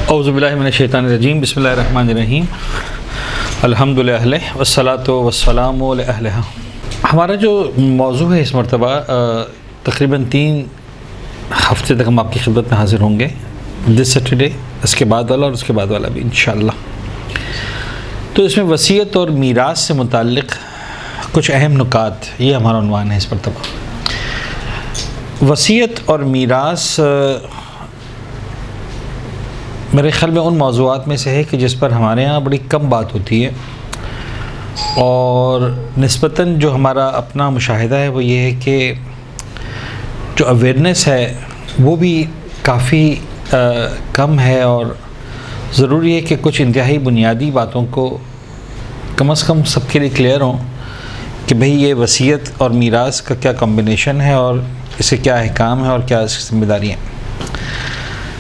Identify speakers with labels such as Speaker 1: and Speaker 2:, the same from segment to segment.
Speaker 1: औज़ुबिल्लाहि मिनश्शैतानिर्रजीम बिस्मिल्लाहिर्रहमानिर्रहीम अल्हम्दुलिल्लाह वस्सलातु वस्सलामु अला अहलिहा। हमारा जो मौजू है इस मरतबा तकरीबन 3 हफ्ते तक हम आपकी खिदमत में हाज़िर होंगे। दिस सैटरडे, इसके बाद वाला और उसके बाद वाला भी इंशाअल्लाह। तो इसमें वसीयत और मीरास से मुताल्लिक़ कुछ अहम नुकात, ये हमारा उन्वान है इस मरतबा। वसीयत और मीरास मेरे ख़्याल में उन मौज़ूआत में से है कि जिस पर हमारे यहाँ बड़ी कम बात होती है, और निस्बतन जो हमारा अपना मुशाहिदा है वो ये है कि जो अवेयरनेस है वो भी काफ़ी कम है। और ज़रूरी है कि कुछ इंतहाई बुनियादी बातों को कम से कम सबके लिए क्लियर हों कि भाई ये वसीयत और मीरास का क्या कॉम्बिनेशन है और इसे क्या अहकाम है और क्या इसकी ज़िम्मेदारियाँ हैं।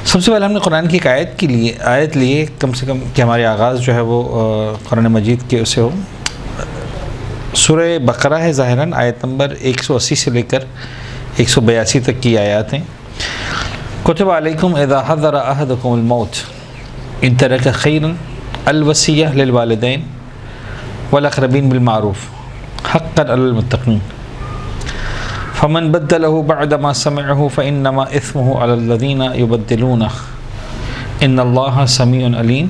Speaker 1: सबसे पहले हमने कुरान की एक आयत लिए कम से कम कि हमारे आगाज़ जो है वो कुरान मजीद के उसे हो। सूरह बकरा है ज़ाहिरन, आयत नंबर 180 से लेकर 182 तक की आयत हैं। कुतिबा अलैकुम इज़ा हज़रा अहदकुमुल मौत इन तरक खैरन अल वसिय्यह लिल वालिदैन वल अक़रबीन बिल मारूफ़ हक़्क़न अलल मुत्तक़ीन फ़मन बद्दलहु बअद मा समिअहु फ़इन्नमा इस्मुहु अलल्लज़ीना युबद्दिलूनहु इन्नल्लाहा समीउन अलीम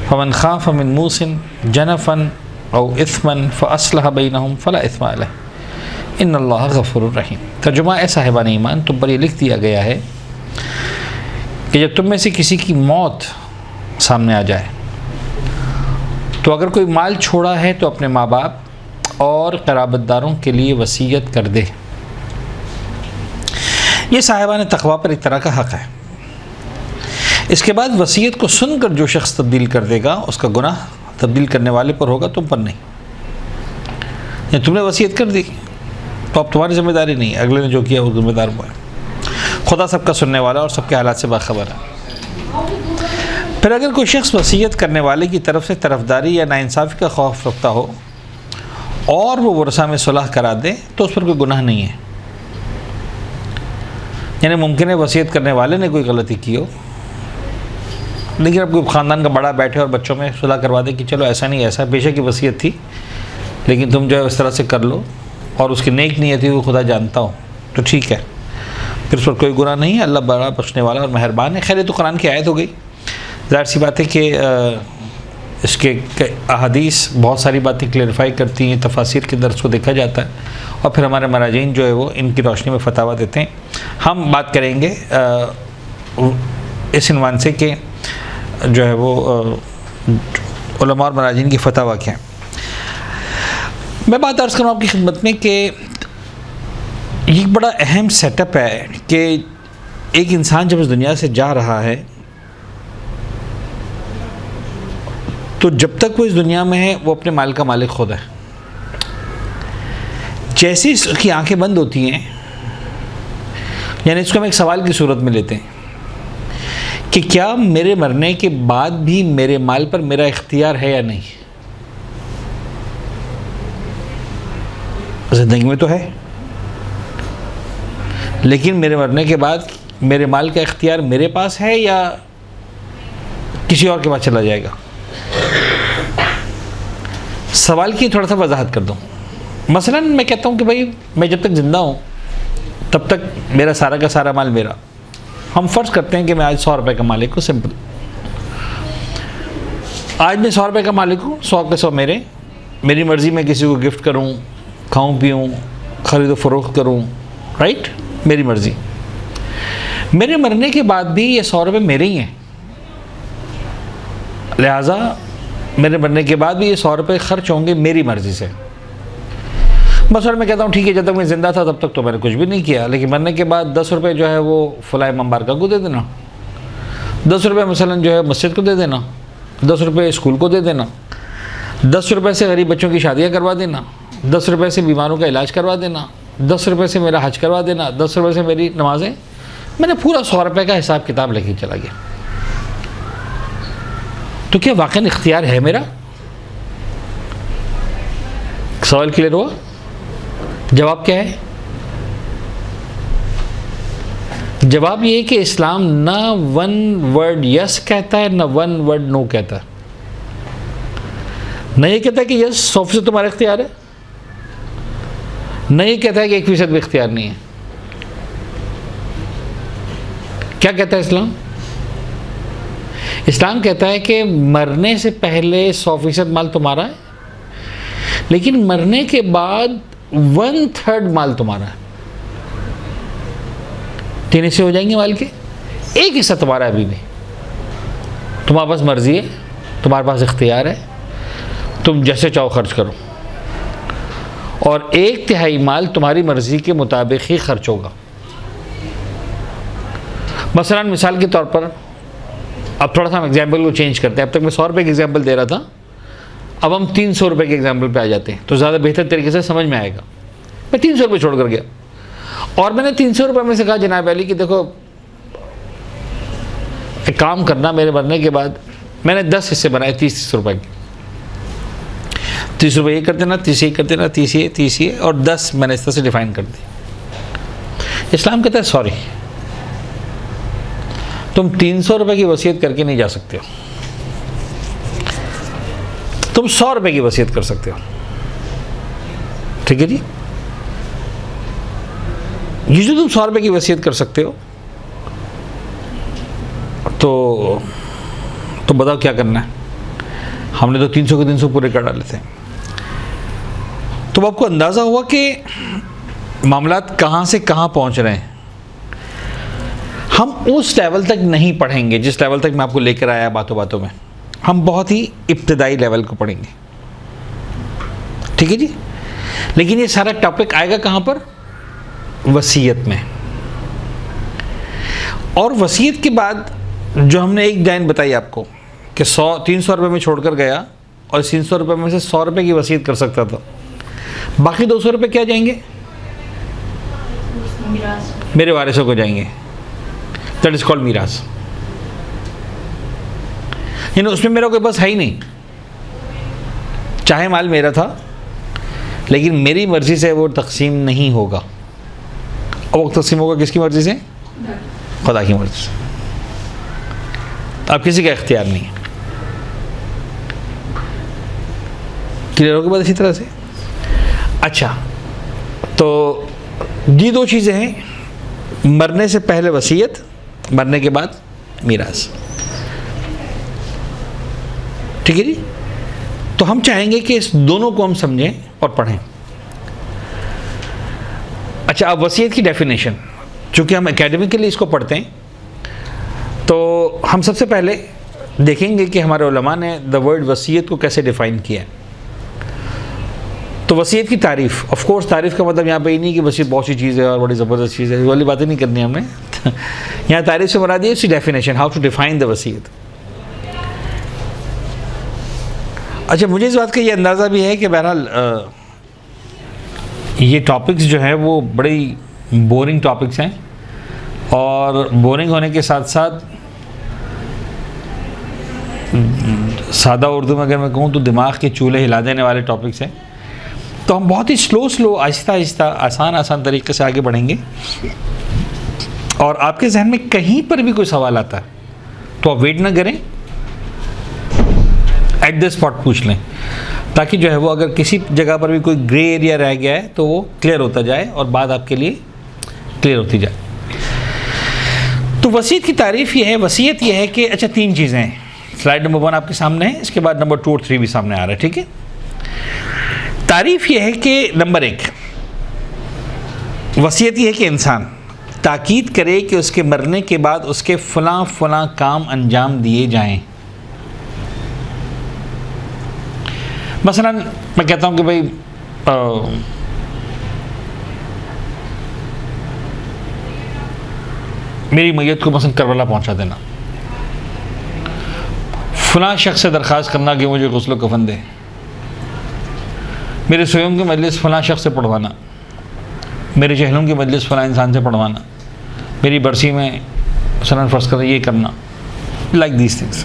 Speaker 1: फ़मन ख़ाफ़ मिन मूसिन जनफ़न औ इस्मन फ़अस्लह बैनहुम फ़ला इस्मा अलैहि इन्नल्लाहा गफ़ूरुर रहीम। तर्जुमा है साहिबान ईमान, तुम पर ये लिख दिया गया है कि जब तुम में से किसी की मौत सामने आ जाए तो अगर कोई माल छोड़ा है तो अपने माँ बाप और क़राबतदारों के लिए वसीयत कर दे। ये साहिबान तक़वा पर एक तरह का हक़ है। इसके बाद वसीयत को सुनकर जो शख्स तब्दील कर देगा उसका गुनाह तब्दील करने वाले पर होगा, तुम पर नहीं। या तुमने वसीयत कर दी तो अब तुम्हारी ज़िम्मेदारी नहीं है, अगले ने जो किया वो ज़िम्मेदार वो है। खुदा सबका सुनने वाला और सबके हालात से बाखबर है। फिर अगर कोई शख्स वसीयत करने वाले की तरफ से तरफदारी या नाइंसाफ़ी का खौफ रखता हो और वो वरसा में सुलह करा दे तो उस पर कोई गुनाह नहीं है। यानी मुमकिन है वसीयत करने वाले ने कोई गलती की हो, लेकिन अब कोई ख़ानदान का बड़ा बैठे और बच्चों में सुलह करवा दे कि चलो ऐसा नहीं ऐसा, बेशक की वसीयत थी लेकिन तुम जो है इस तरह से कर लो, और उसकी नेक नीयत थी वो खुदा जानता हो, तो ठीक है, फिर उस पर कोई गुनाह नहीं है। अल्लाह बड़ा बख्शने वाला और मेहरबान है। खैर, ये तो कुरान की आयत हो गई। ज़ाहिर सी बात है कि इसके अहादीस बहुत सारी बातें क्लेरिफाई करती हैं, तफासिर के दर्स को देखा जाता है और फिर हमारे मराजीन जो है वो इनकी रोशनी में फतावा देते हैं। हम बात करेंगे इस इन्वान से कि जो है वो उलमा और मराजीन की फतावा क्या है। मैं बात अर्ज़ करूँ आपकी खिदमत में कि ये बड़ा अहम सेटअप है कि एक इंसान जब इस दुनिया से जा रहा है तो जब तक वो इस दुनिया में है वो अपने माल का मालिक खुद है। जैसे उसकी आंखें बंद होती हैं, यानी इसको हम एक सवाल की सूरत में लेते हैं कि क्या मेरे मरने के बाद भी मेरे माल पर मेरा इख्तियार है या नहीं। ज़िंदगी में तो है, लेकिन मेरे मरने के बाद मेरे माल का इख्तियार मेरे पास है या किसी और के पास चला जाएगा। सवाल की थोड़ा सा वजाहत कर दूं। मसलन मैं कहता हूं कि भाई मैं जब तक ज़िंदा हूं तब तक मेरा सारा का सारा माल मेरा। हम फ़र्ज़ करते हैं कि मैं आज 100 रुपये का मालिक हूँ। सिंपल, आज मैं 100 रुपये का मालिक हूँ, 100 के 100 मेरे। मेरी मर्ज़ी में किसी को गिफ्ट करूँ, खाऊँ पीऊँ, ख़रीदो फ़रोख्त करूँ, राइट, मेरी मर्ज़ी। मेरे मरने के बाद भी ये 100 रुपये मेरे ही हैं, लिहाजा मेरे मरने के बाद भी ये 100 रुपये खर्च होंगे मेरी मर्ज़ी से। बस और मैं कहता हूँ ठीक है, जब तक मैं ज़िंदा था तब तक तो मैंने कुछ भी नहीं किया, लेकिन मरने के बाद 10 रुपये जो है वो फलाह इमाम बारगाह को दे देना, 10 रुपये मसलन जो है मस्जिद को दे देना, 10 रुपये स्कूल को दे देना, 10 रुपये से गरीब बच्चों की शादियाँ करवा देना, 10 रुपये से बीमारों का इलाज करवा देना, 10 रुपये से मेरा हज करवा देना, 10 रुपये से मेरी नमाज़ें। मैंने पूरा 100 रुपये का हिसाब किताब लेके चला गया। तो क्या वाकई इख्तियार है मेरा? सवाल क्लियर हुआ? जवाब क्या है? जवाब ये है कि इस्लाम ना वन वर्ड यस कहता है, ना वन वर्ड नो कहता है। न ये कहता है कि यस 100% तुम्हारा इख्तियार है, न ये कहता है कि 1% भी इख्तियार नहीं है। क्या कहता है इस्लाम? इस्लाम कहता है कि मरने से पहले 100% माल तुम्हारा है, लेकिन मरने के बाद 1/3 माल तुम्हारा है। 3 हिस्से हो जाएंगे माल के, 1 हिस्सा तुम्हारा है अभी भी। तुम्हारे पास मर्जी है, तुम्हारे पास इख्तियार है, तुम जैसे चाहो खर्च करो, और 1/3 माल तुम्हारी मर्जी के मुताबिक ही खर्च होगा। मसलन मिसाल के तौर पर, अब थोड़ा सा हम एग्जाम्पल को चेंज करते हैं। अब तक मैं 100 रुपये की एग्जाम्पल दे रहा था, अब हम 300 रुपये के एग्जाम्पल पे आ जाते हैं, तो ज़्यादा बेहतर तरीके से समझ में आएगा। मैं 300 रुपये छोड़ कर गया, और मैंने 300 रुपये में से कहा जनाब अली कि देखो एक काम करना, मेरे मरने के बाद मैंने 10 हिस्से बनाए 30 रुपये के। 30 रुपये ये कर देना, 30 ये कर देना, 30 ये और 10 मैंने इस तरह से डिफाइन कर दी। इस्लाम कहता है सॉरी, तुम 300 रुपये की वसीयत करके नहीं जा सकते हो, तुम 100 रुपये की वसीयत कर सकते हो। ठीक है जी, ये जो तुम 100 रुपये की वसीयत कर सकते हो, तो बताओ क्या करना है। हमने तो 300 के 300 पूरे कर डाले थे। तो आपको अंदाज़ा हुआ कि मामलात कहाँ से कहाँ पहुँच रहे हैं। हम उस लेवल तक नहीं पढ़ेंगे जिस लेवल तक मैं आपको लेकर आया बातों बातों में, हम बहुत ही इब्तदाई लेवल को पढ़ेंगे। ठीक है जी, लेकिन ये सारा टॉपिक आएगा कहाँ पर? वसीयत में। और वसीयत के बाद जो हमने एक लाइन बताई आपको कि 300 रुपये में छोड़कर गया, और 300 रुपये में से 100 रुपये की वसीयत कर सकता था, बाकी 200 रुपये क्या जाएंगे? मेरे वारिसों को जाएंगे। दैट इज कॉल्ड मीरास। यानी उसमें मेरा कोई बस है ही नहीं। चाहे माल मेरा था, लेकिन मेरी मर्जी से वो तकसीम नहीं होगा। और वो तकसीम होगा किसकी मर्जी से? खुदा की मर्जी से। अब किसी का इख्तियार नहीं है। क्लियर होगी बात इसी तरह से? अच्छा, तो ये 2 चीज़ें हैं, मरने से पहले वसीयत, मरने के बाद मीरास। ठीक है जी, तो हम चाहेंगे कि इस दोनों को हम समझें और पढ़ें। अच्छा, अब वसीयत की डेफिनेशन, चूँकि हम एकेडमिकली इसको पढ़ते हैं, तो हम सबसे पहले देखेंगे कि हमारे उलमा ने द वर्ड वसीयत को कैसे डिफ़ाइन किया है। तो वसीयत की तारीफ़, ऑफ कोर्स तारीफ़ का मतलब यहाँ पे ही नहीं कि वसीयत बहुत सी चीज़ है और बड़ी ज़बरदस्त चीज़ है, वाली बातें नहीं करनी हमने। यहाँ तारीफ़ से मुराद ये इसकी definition, how to define the वसीयत। अच्छा, मुझे इस बात का ये अंदाज़ा भी है कि बहरहाल ये टॉपिक्स जो है वो बड़ी बोरिंग टॉपिक्स हैं, और बोरिंग होने के साथ साथ सादा उर्दू में अगर मैं कहूँ तो दिमाग के चूल्हे हिला देने वाले टॉपिक्स हैं। तो हम बहुत ही स्लो आहिस्ता आहिस्ता आसान तरीके से आगे बढ़ेंगे, और आपके जहन में कहीं पर भी कोई सवाल आता है तो आप वेट ना करें, एट द स्पॉट पूछ लें, ताकि जो है वो अगर किसी जगह पर भी कोई ग्रे एरिया रह गया है तो वो क्लियर होता जाए और बात आपके लिए क्लियर होती जाए। तो वसीयत की तारीफ़ ये है, वसीयत ये है कि अच्छा 3 चीज़ें हैं। स्लाइड नंबर 1 आपके सामने है, इसके बाद नंबर 2 और 3 भी सामने आ रहा है। ठीक है, तारीफ़ ये है कि नंबर 1 वसीयत ये है कि इंसान ताकीद करे कि उसके मरने के बाद उसके फ़लाँ काम अंजाम दिए जाएं। मसलन मैं कहता हूँ कि भाई मेरी मैयत को मसलन करबला पहुँचा देना, फ़लाँ शख्स से दरख्वास्त करना कि मुझे गुस्ल कफन दे, मेरे सोयम की मजलिस फ़लाँ शख्स से पढ़वाना, मेरे चहलों की मजलिस फ़लाँ इंसान से पढ़वाना, मेरी बरसी में मसलन फ़र्ज़ कर ये करना, लाइक दीज थिंग्स।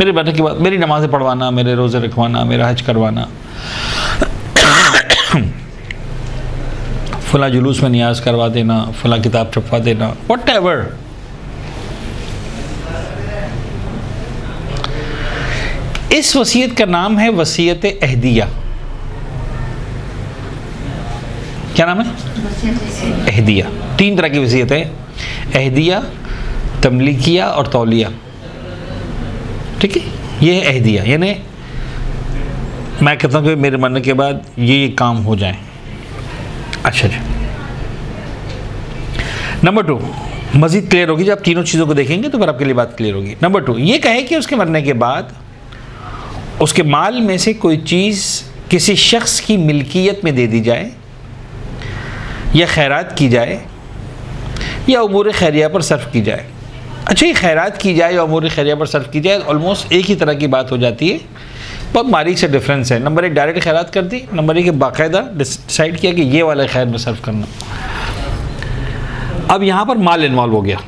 Speaker 1: मेरे मरने के बाद मेरी नमाज़ें पढ़वाना, मेरे रोज़े रखवाना, मेरा हज करवाना, फला जुलूस में नियाज करवा देना, फला किताब छपवा देना, व्हाटएवर। इस वसीयत का नाम है वसीयत अहदिया। क्या नाम है? अहदिया। 3 तरह की वसीयत है, अहदिया, तमलीकिया और तौलिया। ठीक है, ये है अहदिया, यानी मैं कहता हूँ कि मेरे मरने के बाद ये काम हो जाए। अच्छा जी, नंबर 2 मज़ीद क्लियर होगी जब आप तीनों चीज़ों को देखेंगे तो फिर आपके लिए बात क्लियर होगी। नंबर 2 ये कहे कि उसके मरने के बाद उसके माल में से कोई चीज़ किसी शख्स की मिल्कियत में दे दी जाए, या खैरात की जाए, या उमूर खैरिया पर सर्फ की जाए। अच्छा, ये खैरात की जाए या उमूर खैरिया पर सर्फ की जाए, ऑलमोस्ट एक ही तरह की बात हो जाती है, बहुत बारीक से डिफरेंस है। नंबर 1 डायरेक्ट खैरात कर दी, नंबर 1 बाकायदा डिसाइड किया कि ये वाला खैर में सर्फ करना। अब यहाँ पर माल इन्वॉल्व हो गया।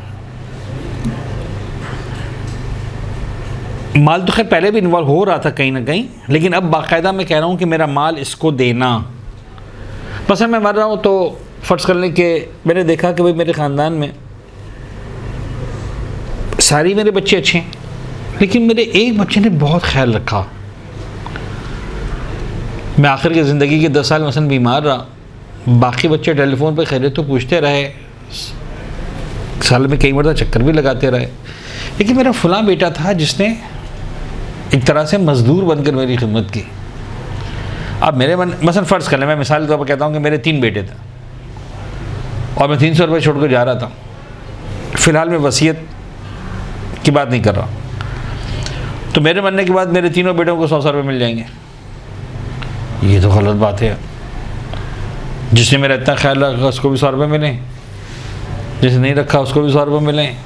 Speaker 1: माल तो खैर पहले भी इन्वॉल्व हो रहा था कहीं ना कहीं, लेकिन अब बाकायदा मैं कह रहा हूँ कि मेरा माल इसको देना। बस मैं मर रहा हूँ तो फ़र्ज़ कर लें कि मैंने देखा कि भाई मेरे ख़ानदान में सारी मेरे बच्चे अच्छे हैं, लेकिन मेरे एक बच्चे ने बहुत ख्याल रखा। मैं आखिर की ज़िंदगी के 10 साल मसलन बीमार रहा, बाकी बच्चे टेलीफोन पे खैरियत तो पूछते रहे, साल में कई मरतबा चक्कर भी लगाते रहे, लेकिन मेरा फलां बेटा था जिसने एक तरह से मज़दूर बनकर मेरी खिदमत की। अब मेरे मन मसलन फ़र्ज़ कर लें, मैं मिसाल के तौर पर कहता हूँ कि मेरे 3 बेटे थे और मैं 300 रुपये छोड़ कर जा रहा था। फ़िलहाल मैं वसीयत की बात नहीं कर रहा, तो मेरे मरने के बाद मेरे तीनों बेटों को 100 रुपये मिल जाएंगे। ये तो गलत बात है। जिसने मेरा इतना ख्याल रखा उसको भी 100 रुपये मिलें, जिसने नहीं रखा उसको भी 100 रुपये मिलें,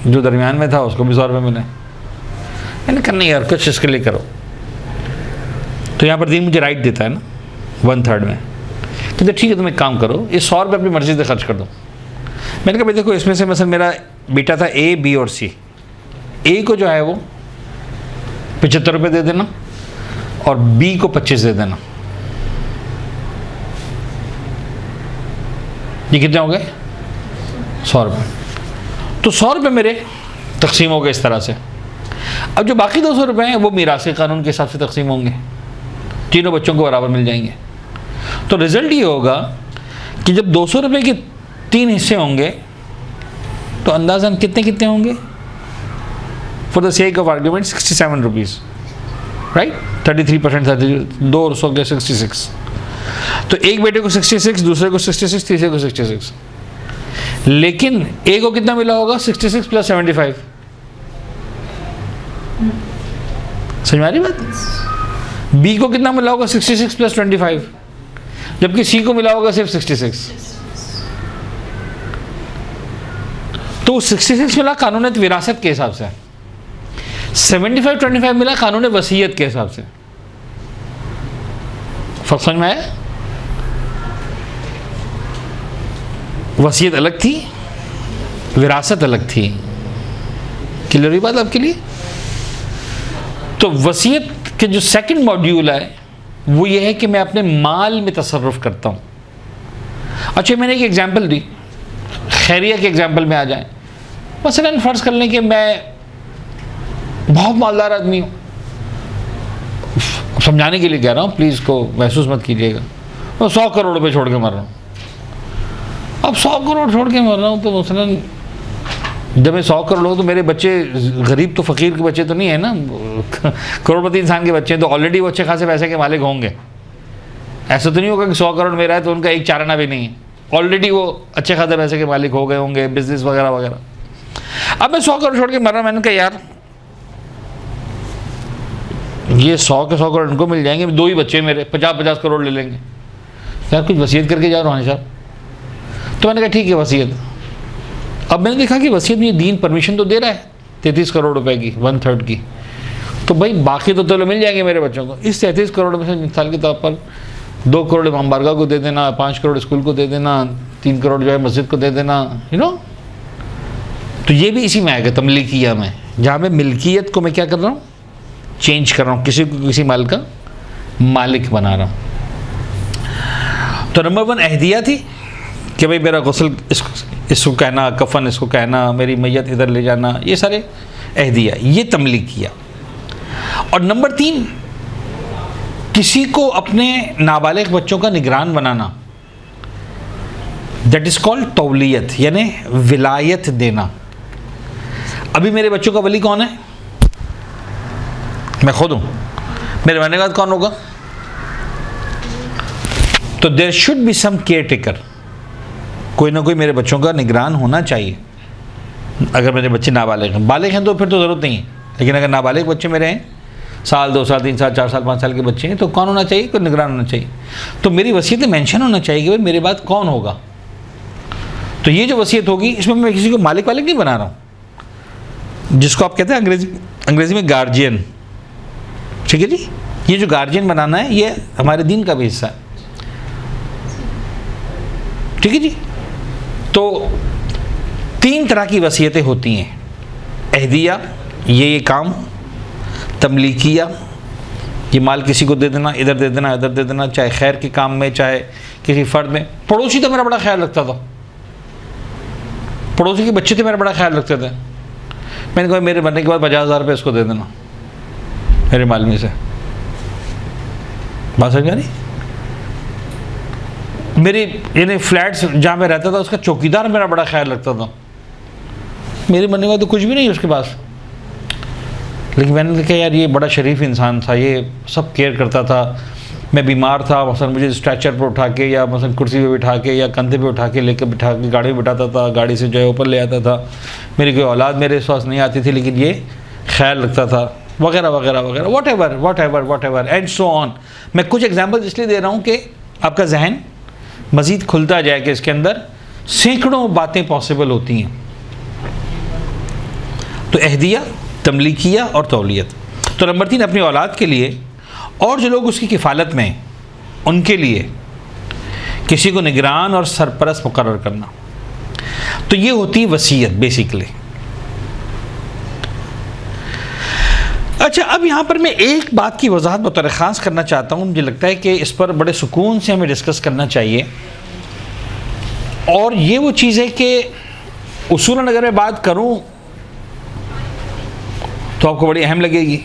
Speaker 1: जो दरमियान में था उसको भी 100 रुपये मिलें। मैंने कहा नहीं यार, कुछ इसके लिए करो। तो यहाँ पर दीन मुझे राइट देता है ना 1/3 में, तो ठीक है तुम एक काम करो, ये 100 रुपये अपनी मर्ज़ी से खर्च कर दो। मैंने कहा भाई देखो, इसमें से मसलन मेरा बेटा था A, B और C। A को जो है वो 75 रुपये दे देना और B को 25 दे देना। ये कितने हो गए? 100 रुपये। तो 100 रुपये मेरे तकसीम हो गए इस तरह से। अब जो बाकी 200 रुपये हैं वो मीरासी कानून के हिसाब से तकसीम होंगे, तीनों बच्चों को बराबर मिल जाएंगे। तो रिज़ल्ट ये होगा कि जब 200 रुपये के 3 हिस्से होंगे तो अंदाज़न कितने कितने होंगे? For the sake of argument 67 rupees, right? 33%, 200 के 66। तो एक बेटे को 66, दूसरे को 66, तीसरे को 66। लेकिन ए को कितना मिला होगा? 66 + 75। समझ में आ रही बात? बी को कितना मिला होगा? 66 + 25, जबकि सी को मिला होगा सिर्फ 66। तो 66 मिला कानून विरासत के हिसाब से, 75-25 मिला कानून वसीयत के हिसाब से। फर्क समझ में आया? वसीयत अलग थी, विरासत अलग थी। क्लियर हुई बात आपके लिए? तो वसीयत के जो सेकंड मॉड्यूल है वो ये है कि मैं अपने माल में तसर्रुफ करता हूँ। अच्छा, मैंने एक एग्जांपल दी, खैरिया के एग्जांपल में आ जाए। मसलन फ़र्ज़ कर लें कि मैं बहुत मालदार आदमी हूँ, समझाने के लिए कह रहा हूँ, प्लीज़ को महसूस मत कीजिएगा। मैं 100 करोड़ रुपये छोड़ के मर रहा हूँ। अब 100 करोड़ छोड़ के मर रहा हूँ तो मसलन जब मैं 100 करोड़ हो तो मेरे बच्चे गरीब तो फ़कीर के बच्चे तो नहीं है ना, करोड़पति इंसान के बच्चे हैं, तो ऑलरेडी वो अच्छे खासे पैसे के मालिक होंगे। ऐसा तो नहीं होगा कि 100 करोड़ मेरा है तो उनका एक चाराना भी नहीं है, ऑलरेडी वो अच्छे खासे पैसे के मालिक हो गए होंगे, बिजनेस वगैरह वगैरह। अब मैं 100 करोड़ छोड़ के मर रहा हूँ। मैंने कहा यार ये 100 के 100 करोड़ उनको मिल जाएंगे, 2 ही बच्चे मेरे, 50-50 करोड़ ले लेंगे। यार कुछ वसीयत करके जाओ रूहानी साहब। तो मैंने कहा ठीक है वसीयत। अब मैंने देखा कि वसीयत में दीन परमिशन तो दे रहा है 33 करोड़ रुपए की, 1/3 की, तो भाई बाकी तो मिल जाएंगे मेरे बच्चों को। इस 33 करोड़ में से मिसाल के तौर पर 2 करोड़ इमाम बारगाह को दे देना, 5 करोड़ स्कूल को दे देना, 3 करोड़ जो है मस्जिद को दे देना, यू नो। तो ये भी इसी में आएगा तमलीकिया में, जहाँ मैं मिल्कियत को मैं क्या कर रहा हूँ, चेंज कर रहा हूँ, किसी को किसी माल का मालिक बना रहा हूँ। तो नंबर 1 अहदिया थी, कि भाई मेरा गुस्ल इसको कहना, कफन इसको कहना, मेरी मैयत इधर ले जाना, ये सारे अहदिया, ये तमलीकिया। और नंबर 3, किसी को अपने नाबालिग बच्चों का निगरान बनाना, दैट इज़ कॉल्ड तौलियत, यानी विलायत देना। अभी मेरे बच्चों का वली कौन है? मैं खुद हूँ। मेरे मरने के बाद कौन होगा? तो there should be some caretaker, कोई ना कोई मेरे बच्चों का निगरान होना चाहिए। अगर मेरे बच्चे नाबालिग हैं, बालिग हैं तो फिर तो ज़रूरत नहीं है, लेकिन अगर नाबालिग बच्चे मेरे हैं, साल 2 साल 3 साल 4 साल 5 साल के बच्चे हैं, तो कौन होना चाहिए? कोई निगरान होना चाहिए। तो मेरी वसीयत में मेंशन होना चाहिए कि भाई मेरे बाद कौन होगा। तो ये जो वसीयत होगी, इसमें मैं किसी को मालिक वालिक नहीं बना रहा हूँ, जिसको आप कहते हैं अंग्रेजी में गार्जियन। ठीक है जी, ये जो गार्जियन बनाना है, ये हमारे दीन का भी हिस्सा है। ठीक है जी। तो 3 तरह की वसीयतें होती हैं, अहदिया, ये काम, तमलीकिया, ये माल किसी को दे देना, इधर दे देना, इधर दे देना, चाहे खैर के काम में, चाहे किसी फ़र्द में। पड़ोसी तो मेरा बड़ा ख्याल रखता था, पड़ोसी के बच्चे थे मेरा बड़ा ख्याल रखते थे। मैंने कहा मेरे मरने के बाद 50,000 रुपये इसको दे देना मेरे माल में से। बात समझ आ रही? मेरी यानी फ्लैट्स जहाँ मैं रहता था, उसका चौकीदार मेरा बड़ा ख्याल रखता था। मेरे मरने के बाद तो कुछ भी नहीं उसके पास, लेकिन मैंने कहा यार ये बड़ा शरीफ इंसान था, ये सब केयर करता था। मैं बीमार था, मसलन मुझे स्ट्रेचर पर उठा के, या मसलन कुर्सी पे बिठा के, या कंधे पे उठा के लेकर बिठा के गाड़ी में बिठाता था, गाड़ी से जो है ऊपर ले आता था। मेरी कोई औलाद मेरे पास नहीं आती थी, लेकिन ये ख्याल रखता था, वगैरह वगैरह वगैरह, what ever and so on. मैं कुछ एग्जाम्पल इसलिए दे रहा हूँ कि आपका जहन मज़ीद खुलता जाए कि इसके अंदर सैकड़ों बातें पॉसिबल होती हैं। तो अहदिया, तमलीकिया और तौलियत। तो नंबर 3, अपनी औलाद के लिए और जो लोग उसकी किफ़ालत में हैं, उनके लिए किसी को निगरान और सरपरस्त मुकर्रर करना। तो ये होती है वसीयत बेसिकली। अच्छा, अब यहाँ पर मैं एक बात की वजाहत बतौर ख़ास करना चाहता हूँ। मुझे लगता है कि इस पर बड़े सुकून से हमें डिस्कस करना चाहिए, और ये वो चीज़ है कि उसूलन अगर मैं बात करूँ तो आपको बड़ी अहम लगेगी,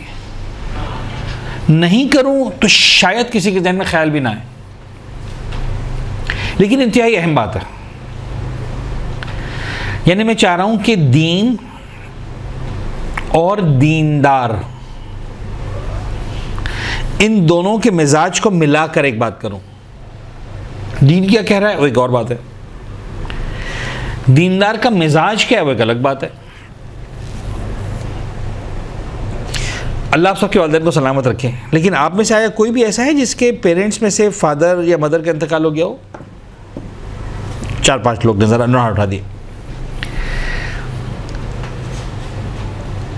Speaker 1: नहीं करूँ तो शायद किसी के जहन में ख्याल भी ना आए, लेकिन इंतहाई अहम बात है। यानी मैं चाह रहा हूँ कि दीन और दीनदार, इन दोनों के मिजाज को मिलाकर एक बात करूं। दीन क्या कह रहा है वो एक और बात है, दीनदार का मिजाज क्या है वो एक अलग बात है। अल्लाह आप सबके वालिदैन को सलामत रखे। लेकिन आप में से आया कोई भी ऐसा है जिसके पेरेंट्स में से फादर या मदर का इंतकाल हो गया हो? 4-5 लोग नजर उठा दिए।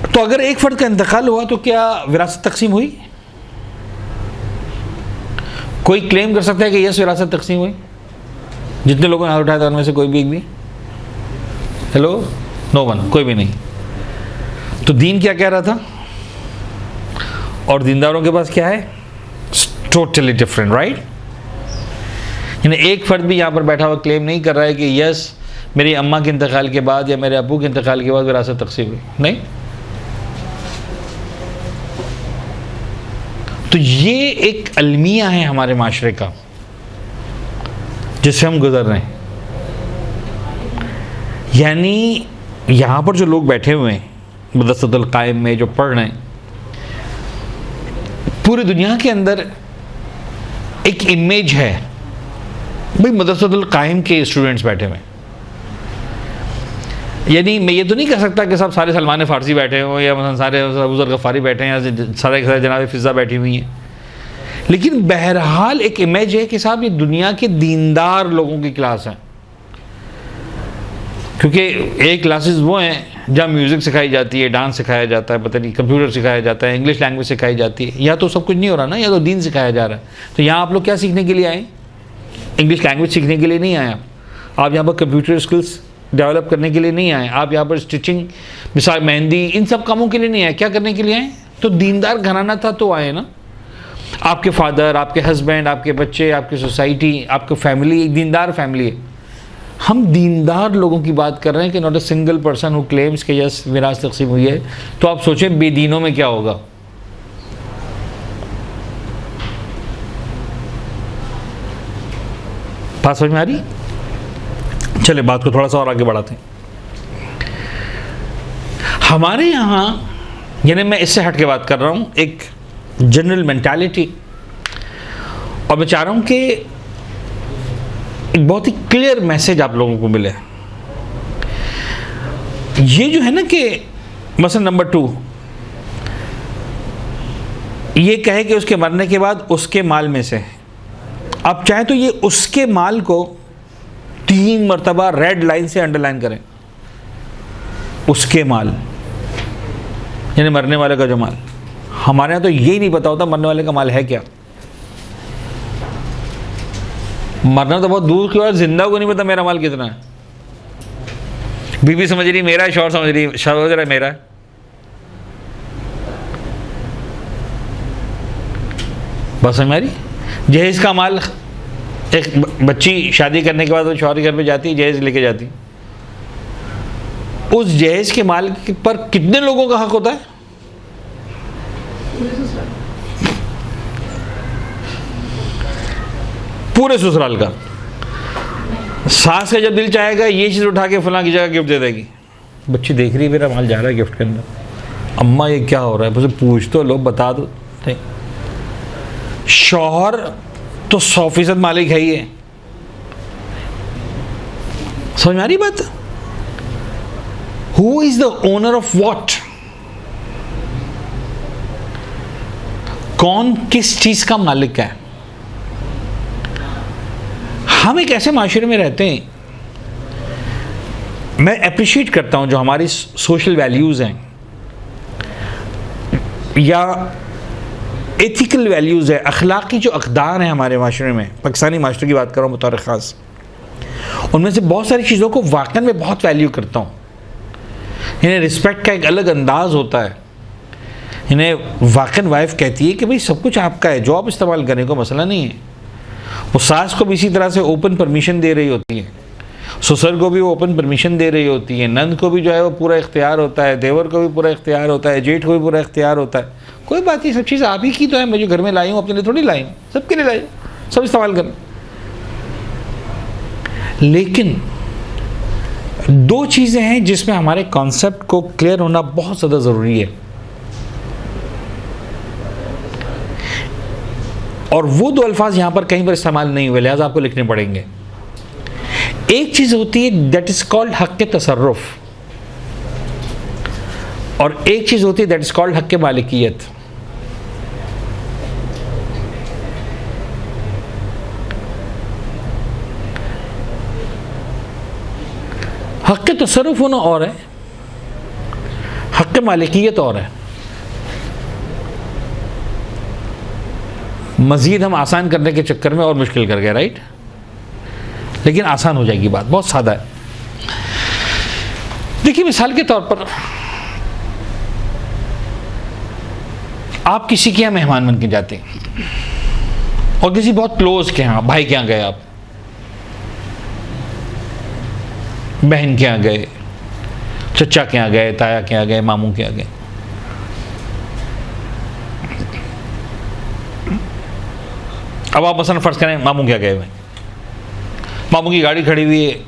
Speaker 1: तो अगर एक फर्द का इंतकाल हुआ तो क्या विरासत तकसीम हुई? कोई क्लेम कर सकता है कि यस विरासत तकसीम हुई? जितने लोगों ने हाथ उठाया था उनमें से कोई भी एक भी? हेलो, नो वन, कोई भी नहीं। तो दीन क्या कह रहा था और दीनदारों के पास क्या है? Totally different, right? यानी एक फर्द भी यहाँ पर बैठा हुआ क्लेम नहीं कर रहा है कि यस मेरी अम्मा के इंतकाल के बाद या मेरे अबू के इंतकाल के बाद विरासत तकसीम हुई, नहीं। तो ये एक अलमिया है हमारे माशरे का जिससे हम गुजर रहे हैं। यानी यहाँ पर जो लोग बैठे हुए हैं मदरसतुल कायम में जो पढ़ रहे हैं, पूरी दुनिया के अंदर एक इमेज है भाई मदरसतुल कायम के स्टूडेंट्स बैठे हुए हैं। यानी मैं ये तो नहीं कह सकता कि सब सारे सलमान फ़ारसी बैठे हों या मतलब सारे अबूज़र गफ़ारी बैठे हैं या सारे के सारे जनाब फ़िज़ा बैठी हुई हैं, लेकिन बहरहाल एक इमेज है कि साहब ये दुनिया के दीनदार लोगों की क्लास है। क्योंकि एक क्लासेस वो हैं जहाँ म्यूज़िक सिखाई जाती है, डांस सिखाया जाता है, पता नहीं कंप्यूटर सिखाया जाता है, इंग्लिश लैंग्वेज सिखाई जाती है। या तो सब कुछ नहीं हो रहा ना, या तो दीन सिखाया जा रहा है। तो यहाँ आप लोग क्या सीखने के लिए आए? इंग्लिश लैंग्वेज सीखने के लिए नहीं आए आप यहाँ पर कंप्यूटर स्किल्स डेवलप करने के लिए नहीं आए आप यहाँ पर स्टिचिंग, मिसाल मेहंदी, इन सब कामों के लिए नहीं आए। क्या करने के लिए आए? तो दीनदार घराना था तो आए ना। आपके फादर, आपके हस्बैंड, आपके बच्चे, आपकी सोसाइटी, आपकी फैमिली एक दीनदार फैमिली है। हम दीनदार लोगों की बात कर रहे हैं कि not a single person who claims कि यस मिराज तकसीम हुई है। तो आप सोचें बेदीनों में क्या होगा। बात समझ में आ रही? चले बात को थोड़ा सा और आगे बढ़ाते हैं। हमारे यहाँ, यानी मैं इससे हट के बात कर रहा हूँ, एक जनरल मेंटालिटी, और मैं चाह रहा हूँ कि एक बहुत ही क्लियर मैसेज आप लोगों को मिले। ये जो है ना कि मसला नंबर 2 ये कहे कि उसके मरने के बाद उसके माल में से, आप चाहे तो ये उसके माल को 3 मरतबा रेड लाइन से अंडरलाइन करें। उसके माल यानी मरने वाले का जो माल। हमारे यहाँ तो यही नहीं पता होता मरने वाले का माल है क्या। मरना तो बहुत दूर की बात, जिंदा को नहीं पता मेरा माल कितना है। बीवी समझ रही मेरा है, शौहर समझ रहा है मेरा है। बस समझ रही? जहेज का माल, एक बच्ची शादी करने के बाद वो शौहर के घर पे जाती है, जहेज लेके जाती। उस जहेज के माल पर कितने लोगों का हक होता है? पूरे ससुराल का। सास का जब दिल चाहेगा ये चीज़ उठा के फलां की जगह गिफ्ट दे देगी। बच्ची देख रही है मेरा माल जा रहा है गिफ्ट के अंदर, अम्मा ये क्या हो रहा है, मुझे पूछ तो लो, बता दो। शौहर तो 100% मालिक है ही है। समझ में आ रही बात? Who is the owner of what? कौन किस चीज का मालिक है? हम एक ऐसे माशरे में रहते हैं, मैं अप्रिशिएट करता हूं जो हमारी सोशल वैल्यूज हैं या एथिकल वैल्यूज है, अखलाकी जो अक़दार हैं हमारे माशरे में, पाकिस्तानी माशरे की बात कर रहा हूं बतौर ख़ास, उनमें से बहुत सारी चीज़ों को वाकई में बहुत वैल्यू करता हूं। इन्हें रिस्पेक्ट का एक अलग अंदाज होता है। इन्हें वाकई वाइफ कहती है कि भाई सब कुछ आपका है, जो आप इस्तेमाल करने को मसला नहीं है। वो सास को भी इसी तरह से ओपन परमिशन दे रही होती है, ससुर को भी वो ओपन परमिशन दे रही होती है, नंद को भी जो है वो पूरा इख्तियार होता है, देवर को भी पूरा इख्तियार होता है, जेठ को भी पूरा इख्तियार होता है। कोई बात नहीं, सब चीज़ आप ही की तो है, मैं जो घर में लाई हूँ अपने लिए थोड़ी लाई हूँ, सबके लिए लाई हूँ, सब इस्तेमाल करें। लेकिन 2 चीज़ें हैं जिसमें हमारे कॉन्सेप्ट को क्लियर होना बहुत ज़्यादा ज़रूरी है, और वो 2 अल्फाज यहाँ पर कहीं पर इस्तेमाल नहीं हुए, लिहाजा आपको लिखने पड़ेंगे। एक चीज़ होती है दैट इज़ कॉल्ड हक़ तसर्रुफ़, और एक चीज़ होती है दैट इज़ कॉल्ड हक़ मालिकियत। हक़ तसर्रुफ़ होना और है, हक़ मालिकियत और है। मज़ीद हम आसान करने के चक्कर में और मुश्किल कर गए, राइट? लेकिन आसान हो जाएगी बात, बहुत सादा है। देखिए मिसाल के तौर पर आप किसी के यहाँ मेहमान बन के जाते हैं और किसी बहुत क्लोज के यहाँ, भाई के यहाँ गए, आप बहन के यहाँ गए, चचा के यहाँ गए, ताया के यहाँ गए, मामू के यहाँ गए। अब आप मसलन फर्ज करें मामू के यहाँ गए हुए, मामू की गाड़ी खड़ी हुई है,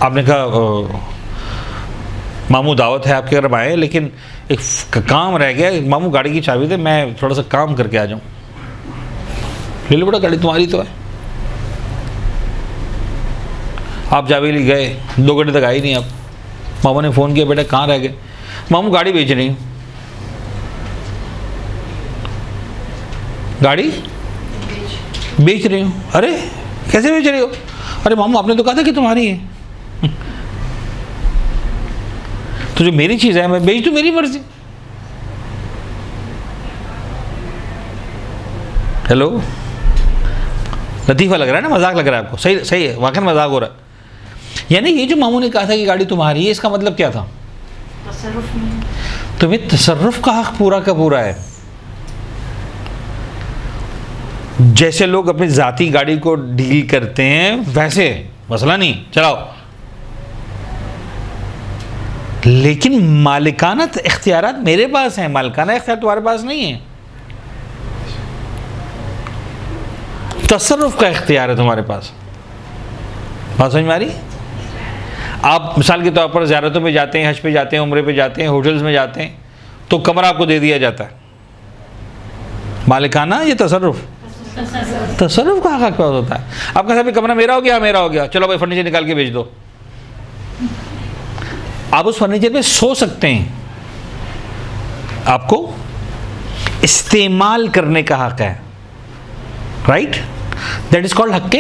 Speaker 1: आपने कहा मामू दावत है आपके घर आए, लेकिन एक काम रह गया, मामू गाड़ी की चाबी दे, मैं थोड़ा सा काम करके आ जाऊँ। ले लो बेटा गाड़ी तुम्हारी तो है। आप चाबी ले गए, 2 घंटे तक आई नहीं आप। मामू ने फ़ोन किया, बेटा कहाँ रह गए? मामू गाड़ी बेच रही हूँ। गाड़ी बेच रही हूँ। अरे कैसे बेच रही हो? अरे मामू आपने तो कहा था कि तुम्हारी है। तो जो मेरी चीज़ है मैं बेच दूँ, मेरी मर्जी। हेलो, लतीफ़ा लग रहा है ना, मजाक लग रहा है आपको? सही सही है, वाकई मजाक हो रहा है। यानी ये जो मामू ने कहा था कि गाड़ी तुम्हारी है, इसका मतलब क्या था? तसर्रुफ नहीं। तुम्हें तसर्रुफ का हक पूरा का पूरा है। जैसे लोग अपनी ज़ाती गाड़ी को डील करते हैं वैसे मसला नहीं, चलाओ। लेकिन मालिकाना इख्तियारात मेरे पास हैं, मालिकाना इख्तियार तुम्हारे पास नहीं है। तसर्रुफ का इख्तियार है तुम्हारे पास। बात समझ में आ रही? आप मिसाल के तौर पर ज़ियारतों पे जाते हैं, हज पे जाते हैं, उम्रे पे जाते हैं, होटल्स में जाते हैं, तो कमरा आपको दे दिया जाता है। मालिकाना ये तसर्रुफ, तसर्रुफ का हक़ होता है। आपका साहब कमरा मेरा हो गया, मेरा हो गया, चलो भाई फर्नीचर निकाल के भेज दो। आप उस फर्नीचर पे सो सकते हैं, आपको इस्तेमाल करने का हक़ है, राइट? दैट इज कॉल्ड हक़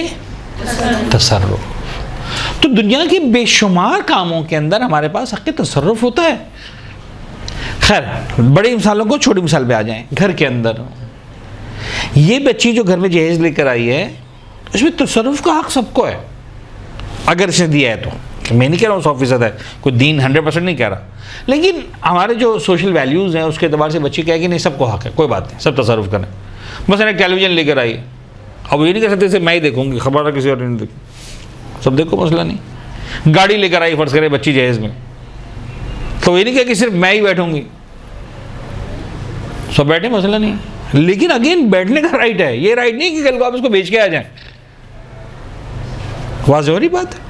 Speaker 1: तसर्रुफ। तो दुनिया के बेशुमार कामों के अंदर हमारे पास हक़ तसर्रुफ होता है। खैर, बड़ी मिसालों को छोटी मिसाल पे आ जाएं। घर के अंदर ये बच्ची जो घर में जहेज लेकर आई है, इसमें तसर्रुफ का हक़ सबको है, अगर इसे दिया है तो। मैं नहीं कह रहा हूँ 100% है, कोई दीन 100% नहीं कह रहा, लेकिन हमारे जो सोशल वैल्यूज़ हैं उसके एतबार से बच्ची कहे कि नहीं सबको हक़ है, कोई बात नहीं, सब तसर्रुफ करें। मसलन एक टेलीविज़न लेकर आई, अब ये नहीं कह सकते इसे मैं ही देखूँगी, खबर किसी और नहीं देखूँ, सब देखो, मसला नहीं। गाड़ी लेकर आई फ़र्ज़ करें बच्ची जहेज़ में, तो ये नहीं कह कि सिर्फ मैं ही बैठूँगी, सब बैठे, मसला नहीं। लेकिन अगेन बैठने का राइट है, ये राइट नहीं कि कल को आप इसको बेच के आ जाएं। वाज़ेह हो रही बात है।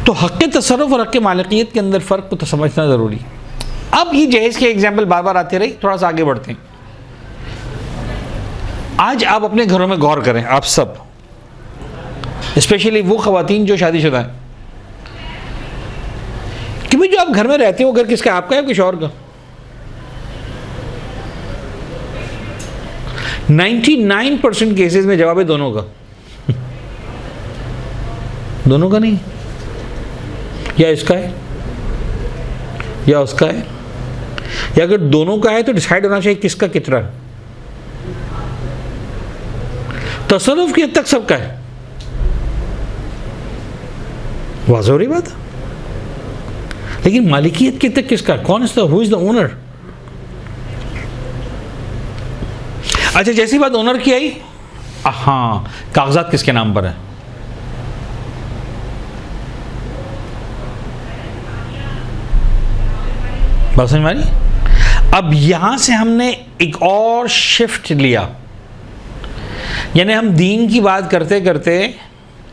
Speaker 1: तो हक़ तसर्रुफ और हक़ मालिकियत के अंदर फ़र्क को तो समझना ज़रूरी है। अब ये जहेज़ के एग्जाम्पल बार बार आते रही, थोड़ा सा आगे बढ़ते हैं। आज आप अपने घरों में गौर करें, आप सब, स्पेशली वो ख़वातीन जो शादीशुदा हैं, कि भाई जो आप घर में रहते हो वो घर किसका, आपका है किसी और का? 99% केसेस में जवाब है दोनों का। दोनों का नहीं, या इसका है या उसका है, या अगर दोनों का है तो डिसाइड होना चाहिए किसका कितना है। तसर्रुफ की हद तक सबका है, वाज़ेह हो रही बात। लेकिन मालिकियत की हद तक किसका, कौन is the, who is the owner? अच्छा, जैसी बात ओनर की आई, हाँ, कागजात किसके नाम पर है? बात समझ में आ रही? अब यहां से हमने एक और शिफ्ट लिया, यानी हम दीन की बात करते करते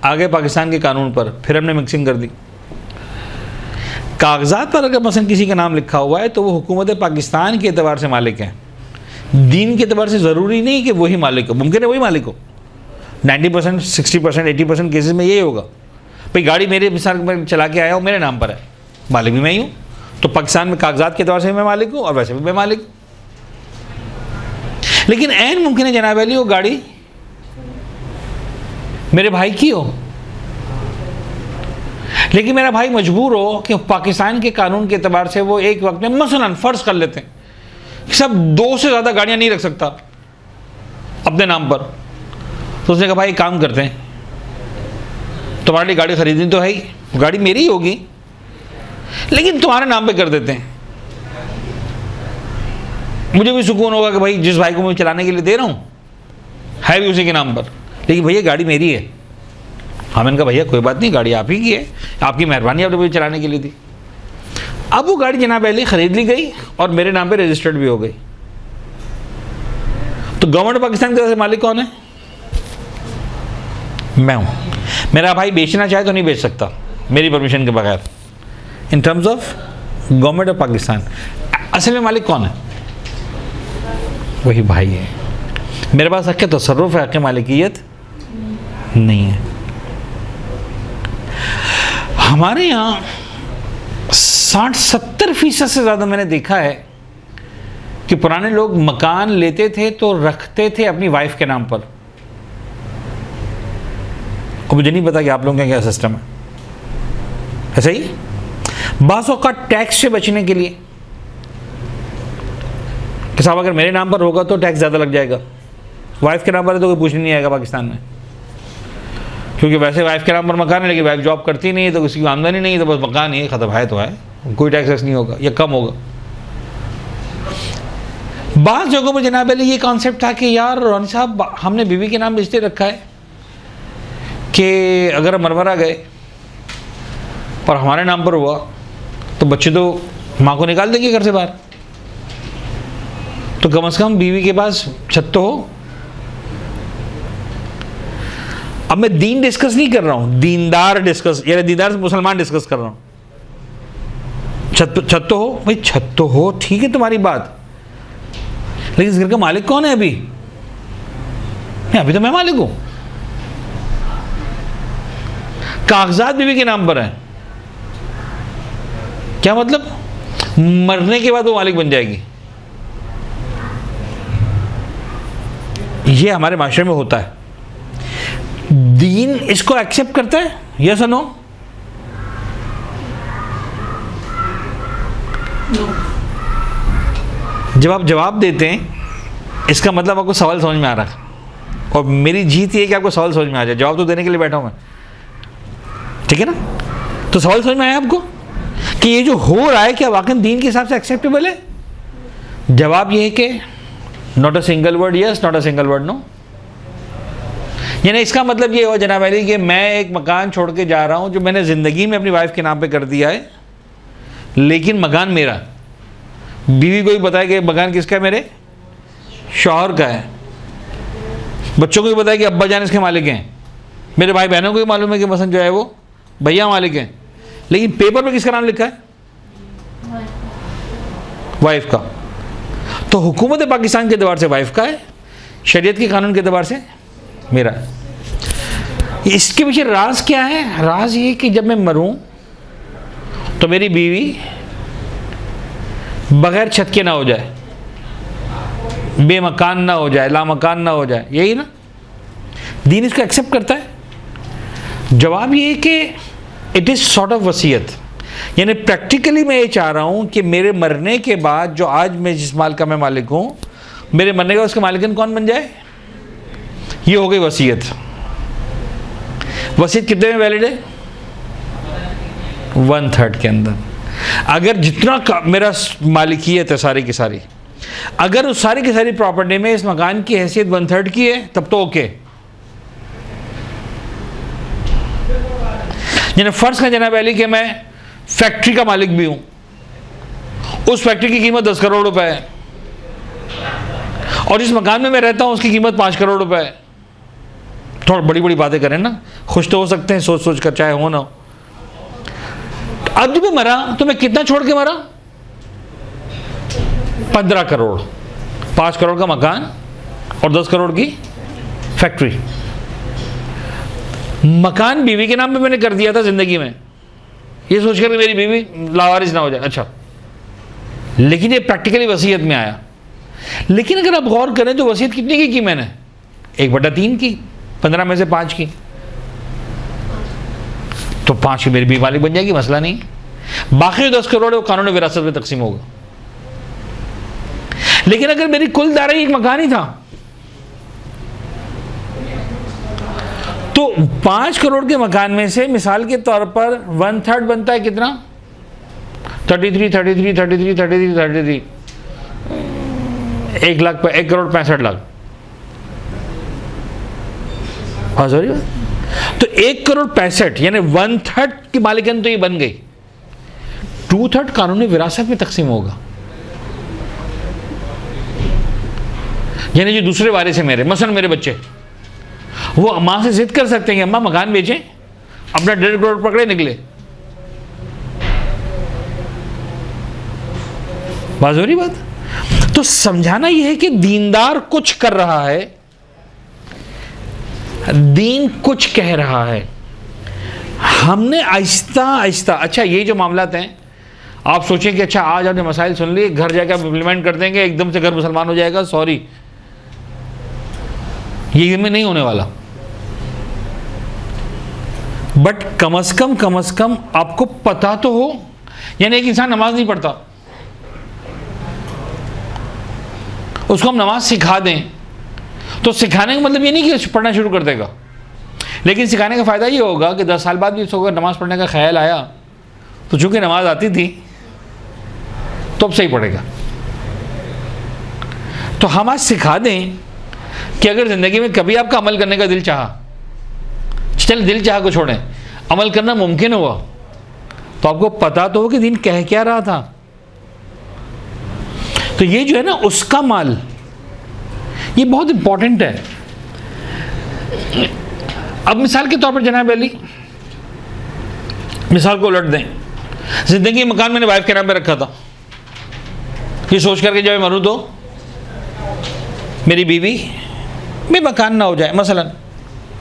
Speaker 1: आगे पाकिस्तान के कानून पर, फिर हमने मिक्सिंग कर दी। कागजात पर अगर मसलन किसी का नाम लिखा हुआ है तो वो हुकूमत पाकिस्तान के एतबार से मालिक है, दीन के एतबार से ज़रूरी नहीं कि वही मालिक हो, मुमकिन है वही मालिक हो। 90%, 60%, 80% केसेस में यही होगा, भाई गाड़ी मेरे मिसाल में चला के आया हूँ, मेरे नाम पर है, मालिक भी मैं ही हूँ, तो पाकिस्तान में कागजात के एतबार से मैं मालिक हूँ और वैसे भी मैं मालिक। लेकिन ऐन मुमकिन है जनाब अली वो गाड़ी मेरे भाई की हो, लेकिन मेरा भाई मजबूर हो कि पाकिस्तान के कानून के एतबार से वो एक वक्त में मसलन फ़र्ज कर लेते हैं सब 2 से ज़्यादा गाड़ियां नहीं रख सकता अपने नाम पर, तो उसने कहा भाई काम करते हैं, तुम्हारे लिए गाड़ी खरीदनी तो है ही, गाड़ी मेरी ही होगी लेकिन तुम्हारे नाम पे कर देते हैं, मुझे भी सुकून होगा कि भाई जिस भाई को मैं चलाने के लिए दे रहा हूँ है भी उसी के नाम पर, लेकिन भैया गाड़ी मेरी है। हाँ, मैंने कहा भैया कोई बात नहीं, गाड़ी आप ही की है, आपकी मेहरबानी, आपने मुझे चलाने के लिए दी। अब वो गाड़ी जनाब अली खरीद ली गई और मेरे नाम पे रजिस्टर्ड भी हो गई, तो गवर्नमेंट पाकिस्तान की तरफ से मालिक कौन है? मैं हूँ। मेरा भाई बेचना चाहे तो नहीं बेच सकता मेरी परमिशन के बगैर, इन terms of government of Pakistan. असल में मालिक कौन है? वही भाई है। मेरे पास हक़ तसर्रुफ है, हक़ मालिकियत नहीं है। हमारे यहाँ 60-70% से ज़्यादा मैंने देखा है कि पुराने लोग मकान लेते थे तो रखते थे अपनी वाइफ के नाम पर। और मुझे नहीं पता कि आप लोगों का क्या सिस्टम है, ऐसा ही बाज़ औक़ात टैक्स से बचने के लिए कि साहब अगर मेरे नाम पर होगा तो टैक्स ज़्यादा लग जाएगा, वाइफ के नाम पर है तो कोई पूछने नहीं आएगा पाकिस्तान में, क्योंकि वैसे वाइफ के नाम पर मकान है लेकिन वाइफ जॉब करती नहीं है तो किसी की आमदनी नहीं है, तो बस मकान ही ख़त्म है, तो है, कोई टैक्स नहीं होगा या कम होगा। बाज़ जगहों पर जनाब अली ये कॉन्सेप्ट था कि यार रौनी साहब हमने बीवी के नाम इसलिए रखा है कि अगर मरमरा गए और हमारे नाम पर हुआ तो बच्चे तो माँ को निकाल देंगे घर से बाहर, तो कम से कम बीवी के पास छत तो हो। अब मैं दीन डिस्कस नहीं कर रहा हूं, दीनदार डिस्कस, यानी दीनदार से मुसलमान डिस्कस कर रहा हूं। छत तो हो भाई, छत तो हो, ठीक है तुम्हारी बात, लेकिन इस घर का मालिक कौन है अभी? नहीं, अभी तो मैं मालिक हूं। कागजात बीवी के नाम पर है, क्या मतलब? मरने के बाद वो मालिक बन जाएगी। ये हमारे माशरे में होता है। दीन इसको एक्सेप्ट करता है, यस और नो? जब आप जवाब देते हैं इसका मतलब आपको सवाल समझ में आ रहा है, और मेरी जीत ये है कि आपको सवाल समझ में आ जाए। जवाब तो देने के लिए बैठा हूं मैं, ठीक है ना? तो सवाल समझ में आया आपको कि ये जो हो रहा है क्या वाकई दीन के हिसाब से एक्सेप्टेबल है? जवाब ये है कि not a single word yes, not a single word no. यानी इसका मतलब ये हुआ जनाब अली कि मैं एक मकान छोड़ के जा रहा हूं जो मैंने ज़िंदगी में अपनी वाइफ के नाम पे कर दिया है, लेकिन मकान मेरा। बीवी को भी बताया कि मकान किसका है? मेरे शौहर का है। बच्चों को भी बताया कि अब्बा जान इसके मालिक हैं। मेरे भाई बहनों को भी मालूम है कि मसन जो है वो भैया मालिक हैं, लेकिन पेपर पर किसका नाम लिखा है? वाइफ का। तो हुकूमत पाकिस्तान के एतबार से वाइफ का है, शरीयत के कानून के एतबार से मेरा है। इसके पीछे राज क्या है? राज ये कि जब मैं मरूं तो मेरी बीवी बगैर छत के ना हो जाए, बेमकान ना हो जाए, लामकान ना हो जाए। यही ना दीन इसको एक्सेप्ट करता है। जवाब ये है कि इट इज़ सॉर्ट ऑफ वसीयत, यानी प्रैक्टिकली मैं ये चाह रहा हूं कि मेरे मरने के बाद जो आज मैं जिस माल का मैं मालिक हूं, मेरे मरने के बाद उसका मालिकन कौन बन जाए? ये हो गई वसीयत। वसीयत कितने में वैलिड है? 1/3 के अंदर। अगर जितना मेरा मालिकियत है सारी की सारी, अगर उस सारी की सारी प्रॉपर्टी में इस मकान की हैसियत 1/3 की है तब तो ओके। यानी फर्ज का जनाब अली कि मैं फैक्ट्री का मालिक भी हूं, उस फैक्ट्री की कीमत 10 करोड़ रुपए है, और जिस मकान में मैं रहता हूं उसकी कीमत 5 करोड़ रुपए है। थोड़ा बड़ी बड़ी बातें करें ना, खुश तो हो सकते हैं सोच सोच कर, चाहे हो ना हो। अब जब मैं मरा तो मैं कितना छोड़ के मरा? 15 करोड़। 5 करोड़ का मकान और 10 करोड़ की फैक्ट्री। मकान बीवी के नाम पे मैंने कर दिया था जिंदगी में, ये सोचकर कि मेरी बीवी लावारिस ना हो जाए। अच्छा, लेकिन ये प्रैक्टिकली वसीयत में आया। लेकिन अगर आप गौर करें तो वसीयत कितने की मैंने? 1/3 की, 15 में से 5 की, तो 5 की मेरी बीवी मालिक बन जाएगी, मसला नहीं। बाकी जो 10 करोड़ है वो कानून विरासत में तकसीम होगा। लेकिन अगर मेरी कुल दायरा एक मकान ही था तो 5 करोड़ के मकान में से मिसाल के तौर पर 1/3 बनता है कितना? 33 1 करोड़ 65 लाख। सॉरी, तो 1 करोड़ 65 यानी 1/3 की मालिकन तो ये बन गई। 2/3 कानूनी विरासत में तकसीम होगा। यानी जो दूसरे वारिस है मेरे, मसलन मेरे बच्चे, वो अम्मा से जिद कर सकते हैं कि अम्मा मकान बेचें, अपना 1.5 करोड़ पकड़े निकले। बात हो रही बात। तो समझाना यह है कि दीनदार कुछ कर रहा है, दीन कुछ कह रहा है। हमने आहिस्ता आहिस्ता, अच्छा ये जो मामलात हैं, आप सोचें कि अच्छा आज आपने मसाइल सुन लिए, घर जाकर आप इम्प्लीमेंट कर देंगे, एकदम से घर मुसलमान हो जाएगा, सॉरी, ये में नहीं होने वाला। बट कम से कम आपको पता तो हो। यानी एक इंसान नमाज नहीं पढ़ता, उसको हम नमाज सिखा दें, तो सिखाने का मतलब ये नहीं कि पढ़ना शुरू कर देगा, लेकिन सिखाने का फ़ायदा ये होगा कि 10 साल बाद भी उसको अगर नमाज़ पढ़ने का ख्याल आया तो चूँकि नमाज आती थी तो अब सही पढ़ेगा। तो हम आज सिखा दें कि अगर ज़िंदगी में कभी आपका अमल करने का दिल चाहा, चल दिल चाह को छोड़ें, अमल करना मुमकिन हुआ, तो आपको पता तो हो कि दीन कह क्या रहा था। तो ये जो है ना उसका माल, ये बहुत इंपॉर्टेंट है। अब मिसाल के तौर पर जनाब अली, मिसाल को उलट दें, जिंदगी का मकान मैंने वाइफ के नाम पे रखा था, ये सोच करके जब मैं मरूं तो मेरी बीवी में मकान ना हो जाए, मसलन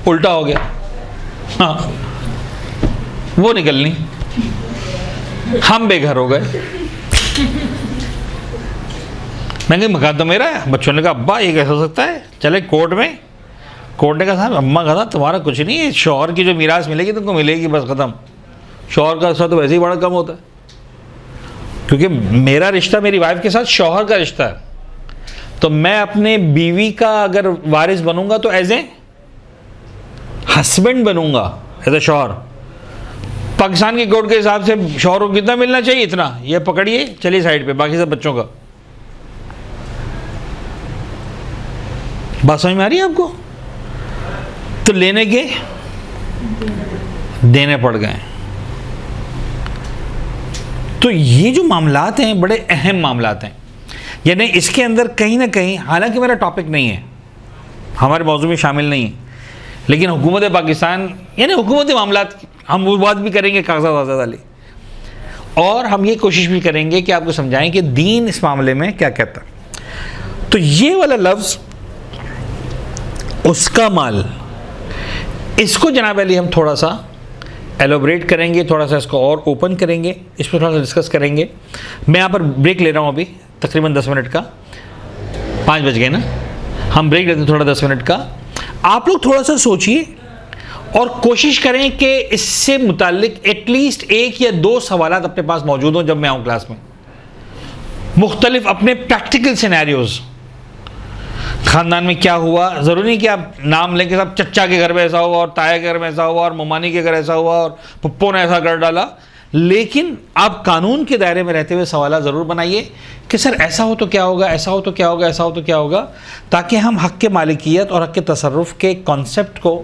Speaker 1: उल्टा हो गया, हाँ वो निकलनी, हम बेघर हो गए। मैंने कहा मकान तो मेरा है। बच्चों ने कहा अब्बा ये कैसे हो सकता है, चले कोर्ट में। कोर्ट ने कहा साहब, अम्मा कहा तुम्हारा कुछ नहीं है, शौहर की जो मीरास मिलेगी तुमको मिलेगी, बस ख़त्म। शौहर का रिश्ता तो वैसे ही बड़ा कम होता है, क्योंकि मेरा रिश्ता मेरी वाइफ के साथ शौहर का रिश्ता है। तो मैं अपने बीवी का अगर वारिस बनूंगा तो एज ए हस्बैंड बनूंगा, एज ए शौहर। पाकिस्तान की कोर्ट के हिसाब से शौहर को कितना मिलना चाहिए, इतना, ये पकड़िए चलिए साइड पे, बाकी सब बच्चों का। बात समझ में आ रही है आपको? तो लेने के देने पड़ गए। तो ये जो मामलात हैं बड़े अहम मामलात हैं, यानी इसके अंदर कहीं ना कहीं, हालांकि मेरा टॉपिक नहीं है, हमारे मौजू में शामिल नहीं है, लेकिन हुकूमत पाकिस्तान यानी हुकूमती मामलात हम वो बात भी करेंगे कागज़ात वागज़ात वाली, और हम ये कोशिश भी करेंगे कि आपको समझाएं कि दीन इस मामले में क्या कहता है। तो ये वाला लफ्ज़ उसका माल, इसको जनाब अली हम थोड़ा सा एलोबरेट करेंगे, थोड़ा सा इसको और ओपन करेंगे, इस पर थोड़ा सा डिस्कस करेंगे। मैं यहाँ पर ब्रेक ले रहा हूँ अभी तकरीबन 10 मिनट का, 5 बज गए ना, हम ब्रेक लेते हैं थोड़ा 10 मिनट का। आप लोग थोड़ा सा सोचिए और कोशिश करें कि इससे मुताल्लिक एटलीस्ट 1 या 2 सवालात अपने पास मौजूद हों जब मैं आऊँ क्लास में, मुख्तलिफ अपने प्रैक्टिकल सिनेरियोज़। ख़ानदान में क्या हुआ, ज़रूरी नहीं कि आप नाम लें कि साहब चच्चा के घर में ऐसा हुआ और ताया के घर में ऐसा हुआ और ममानी के घर ऐसा हुआ और पप्पो ने ऐसा कर डाला, लेकिन आप कानून के दायरे में रहते हुए सवाल ज़रूर बनाइए कि सर ऐसा हो तो क्या होगा, ऐसा हो तो क्या होगा, ऐसा हो तो क्या होगा, ताकि हम हक़ के मालिकियत और हक़ के तसर्रुफ़ के कॉन्सेप्ट को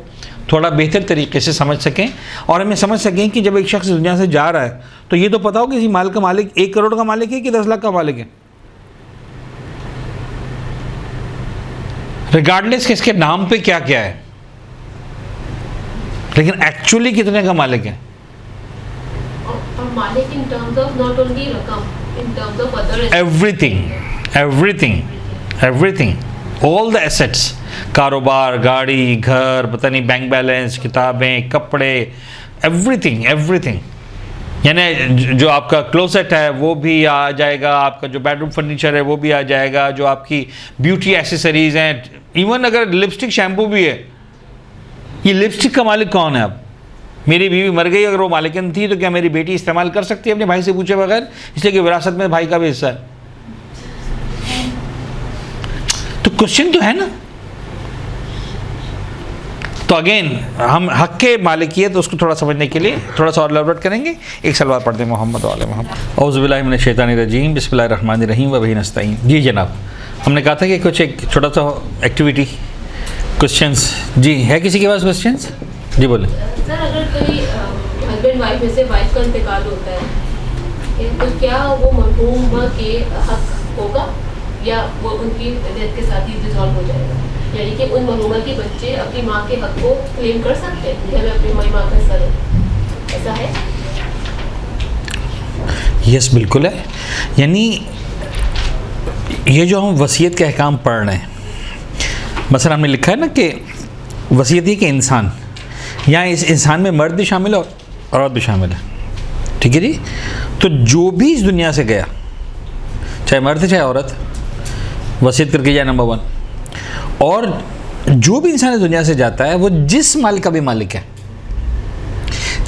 Speaker 1: थोड़ा बेहतर तरीके से समझ सकें, और हमें समझ सकें कि जब एक शख्स दुनिया से जा रहा है तो ये तो पता हो कि इसी माल का मालिक 1 करोड़ का मालिक है कि 10 लाख का मालिक है, रिगार्डलेस कि इसके नाम पे क्या क्या है, लेकिन एक्चुअली कितने का मालिक है।
Speaker 2: मालिक in terms of not only रकम, in terms of other
Speaker 1: everything, all the assets, कारोबार, गाड़ी, घर, पता नहीं बैंक बैलेंस, किताबें, कपड़े, एवरीथिंग। यानी जो आपका क्लोसेट है वो भी आ जाएगा, आपका जो बेडरूम फर्नीचर है वो भी आ जाएगा, जो आपकी ब्यूटी एसेसरीज हैं, इवन अगर लिपस्टिक शैम्पू भी है। ये लिपस्टिक का मालिक कौन है? अब मेरी बीवी मर गई, अगर वो मालिकन थी तो क्या मेरी बेटी इस्तेमाल कर सकती है अपने भाई से पूछे बगैर, इसलिए कि विरासत में भाई का भी हिस्सा है? तो क्वेश्चन तो है ना। तो अगेन हम हक़ के मालिकियत उसको थोड़ा समझने के लिए थोड़ा सा और एलाबोरेट करेंगे। एक सलवात पढ़ते हैं मोहम्मद वाले मोहम्मद। औज़ु बिल्लाहि मिनश शैतानिर रजीम, बिस्मिल्लाहिर रहमानिर रहीम व बिही नस्तईन। जी जनाब, हमने कहा था कि कुछ एक छोटा सा एक्टिविटी, क्वेश्चंस। जी है किसी के पास क्वेश्चंस? जी बोले।
Speaker 2: सर अगर कोई हस्बैंड वाइफ में से वाइफ का इंतकाल होता है तो क्या वो मरहूम के हक होगा या वो उनकी डेथ के साथ ही डिसॉल्व हो जाएगा? यानी कि उन मरहूमा के बच्चे अपनी माँ के हक को क्लेम कर सकते हैं कि हमें अपनी माँ का हिस्सा दो, ऐसा है?
Speaker 1: यस बिल्कुल है। यानी ये जो हम वसीयत के अहकाम पढ़ रहे हैं, मसलन हमने लिखा है ना कि वसीयत ही कि इंसान, यहाँ इस इंसान में मर्द भी शामिल है और औरत भी शामिल है, ठीक है जी। तो जो भी इस दुनिया से गया, चाहे मर्द चाहे औरत, वसीयत करके जाए नंबर 1। और जो भी इंसान इस दुनिया से जाता है वो जिस माल का भी मालिक है,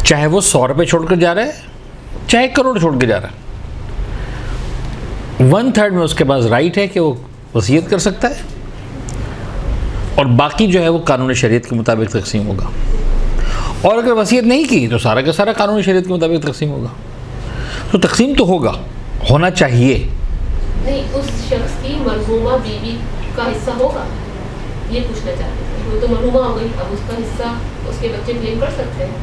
Speaker 1: चाहे वो 100 रुपये छोड़कर जा रहा है, चाहे 1 करोड़ छोड़ के जा रहा है, 1/3 में उसके पास राइट है कि वो वसीयत कर सकता है, और बाकी जो है वो कानून शरीयत के मुताबिक तकसीम होगा। और अगर वसीयत नहीं की तो सारा का सारा कानून शरीयत के मुताबिक तकसीम होगा। तो तकसीम तो होगा, होना चाहिए,
Speaker 2: नहीं, उस शख्स की मरहूमा बीवी का हिस्सा होगा, ये पूछना चाहते थे। वो तो मरहूमा हो गई, अब उसका हिस्सा उसके बच्चे क्लेम कर सकते हैं।